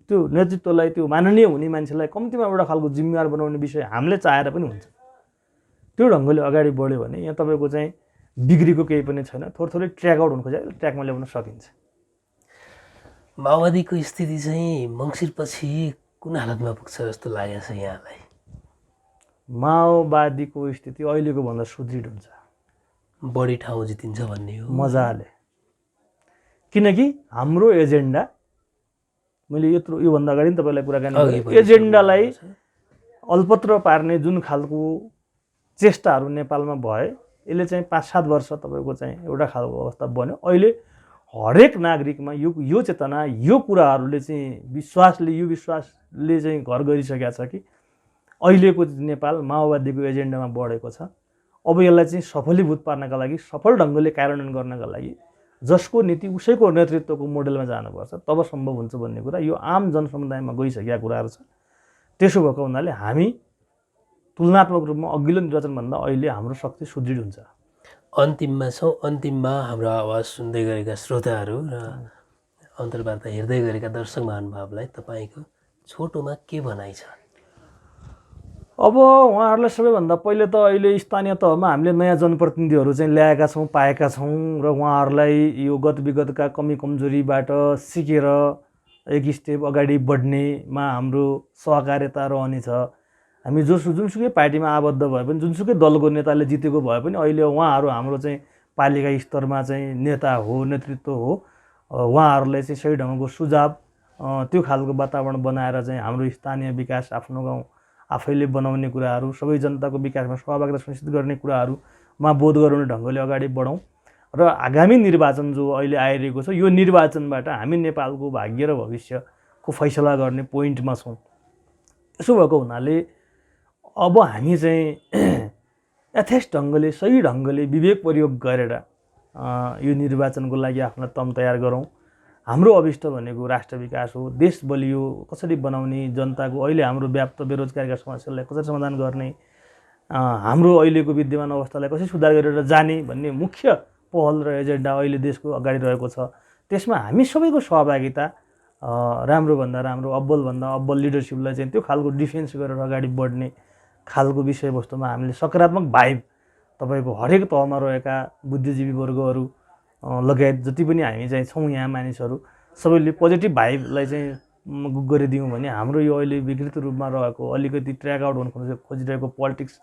त्यो नेतृत्वलाई, त्यो माननीय हुने मान्छेलाई कम्तीमा एउटा खालको जिम्मेवार बनाउने विषय हामीले चाहेर पनि हुन्छ। त्यो ढङ्गले अगाडि बढ्यो भने यहाँ तपाईँको चाहिँ बिग्रीको केही पनि छैन, थोरै ट्र्याक आउट हुनु खोजेर ट्र्याकमा ल्याउन सकिन्छ। माओवादीको स्थिति चाहिँ मङ्सिरपछि कुन हालतमा पुग्छ जस्तो लागेको छ यहाँलाई? माओवादीको स्थिति अहिलेको भन्दा सुदृढ हुन्छ, बढी ठाउँ जितिन्छ भन्ने हो मजाले। किनकि हाम्रो एजेन्डा, मैले योभन्दा अगाडि तपाईँलाई कुराकानी गरेँ, एजेन्डालाई अल्पत्र पार्ने जुन खालको चेष्टाहरू नेपालमा भए, यसले चाहिँ 5-7 वर्ष तपाईँको चाहिँ एउटा खालको अवस्था बन्यो। अहिले हरेक नागरिकमा यो चेतना, यो कुराहरूले चाहिँ यो विश्वासले चाहिँ घर गरिसकेको छ कि अहिलेको नेपाल माओवादीको एजेन्डामा बढेको छ। अब यसलाई चाहिँ सफलीभूत पार्नका लागि, सफल ढङ्गले कार्यान्वयन गर्नका लागि जसको नीति उसैको नेतृत्वको मोडेलमा जानुपर्छ तब सम्भव हुन्छ भन्ने कुरा यो आम जनसमुदायमा गइसकेका कुराहरू छ। त्यसो भएको हुनाले हामी तुलनात्मक रूपमा अघिल्लो निर्वाचनभन्दा अहिले हाम्रो शक्ति सुदृढ हुन्छ। अन्तिममा छौँ। अन्तिममा हाम्रो आवाज सुन्दै गरेका श्रोताहरू र अन्तर्वार्ता हेर्दै गरेका दर्शक महानुभावलाई तपाईँको छोटोमा के भनाइ छ? अब उहाँहरूलाई सबैभन्दा पहिले त अहिले स्थानीय तहमा हामीले नयाँ जनप्रतिनिधिहरू चाहिँ ल्याएका छौँ, पाएका छौँ र उहाँहरूलाई यो गत विगतका कमी कमजोरीबाट सिकेर एक स्टेप अगाडि बढ्नेमा हाम्रो सहकार्यता रहनेछ। हामी जुनसुकै पार्टीमा आबद्ध भए पनि, जुनसुकै दलको नेताले जितेको भए पनि अहिले उहाँहरू हाम्रो चाहिँ पालिका स्तरमा चाहिँ नेता हो, नेतृत्व हो। उहाँहरूलाई चाहिँ सही ढङ्गको सुझाव त्यो खालको वातावरण बनाएर चाहिँ हाम्रो स्थानीय विकास, आफ्नो गाउँ आफैले बनाउने कुराहरू, सबै जनताको विकासमा सहभागिता सुनिश्चित गर्ने कुराहरूमा बोध गराउने ढङ्गले अगाडि बढौँ र आगामी निर्वाचन जो अहिले आइरहेको छ यो निर्वाचनबाट हामी नेपालको भाग्य र भविष्यको फैसला गर्ने पोइन्टमा छौँ। यसो भएको हुनाले अब हामी चाहिँ यथेष्ट ढङ्गले, सही ढङ्गले विवेक प्रयोग गरेर यो निर्वाचनको लागि आफ्नो तम तयार गरौँ। हाम्रो अभिष्ट भनेको राष्ट्र विकास हो, देश बलियो कसरी बनाउने, जनताको अहिले हाम्रो व्याप्त बेरोजगारीका समस्यालाई कसरी समाधान गर्ने, हाम्रो अहिलेको विद्यमान अवस्थालाई कसरी सुधार गरेर जाने भन्ने मुख्य पहल र एजेन्डा अहिले देशको अगाडि रहेको छ। त्यसमा हामी सबैको सहभागिता राम्रोभन्दा राम्रो, अब्बलभन्दा अब्बल लिडरसिपलाई चाहिँ त्यो खालको डिफेन्स गरेर अगाडि बढ्ने खालको विषयवस्तुमा हामीले सकारात्मक भाइब तपाईँको हरेक तहमा रहेका बुद्धिजीवी वर्गहरू लगायत जति पनि हामी चाहिँ छौँ यहाँ मानिसहरू सबैले पोजिटिभ भाइबलाई चाहिँ गरिदियौँ भने हाम्रो यो अहिले विकृत रूपमा रहेको अलिकति ट्र्याक आउट हुन खोजिरहेको पोलिटिक्स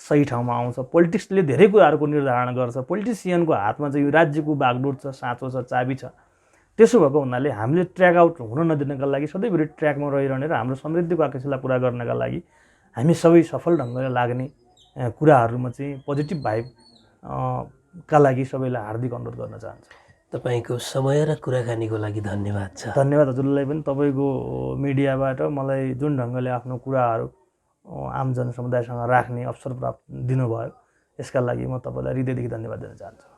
सही ठाउँमा आउँछ। पोलिटिक्सले धेरै कुराहरूको निर्धारण गर्छ। पोलिटिसियनको हातमा चाहिँ यो राज्यको बागडोर छ, साँचो छ, चाबी छ। त्यसो भएको हुनाले हामीले ट्र्याक आउट हुन नदिनका लागि सधैँभरि ट्र्याकमा रहिरहने र हाम्रो समृद्धिको आकांक्षालाई पुरा गर्नका लागि हामी सबै सफल ढङ्गले लाग्ने कुराहरूमा चाहिँ पोजिटिभ भाइब का लागि सबैलाई हार्दिक अनुरोध गर्न चाहन्छु। तपाईँको समय र कुराकानीको लागि धन्यवाद छ। धन्यवाद हजुरलाई पनि, तपाईँको मिडियाबाट मलाई जुन ढङ्गले आफ्नो कुराहरू आम जनसमुदायसँग राख्ने अवसर प्राप्त दिनुभयो यसका लागि म तपाईँलाई हृदयदेखि धन्यवाद दिन चाहन्छु।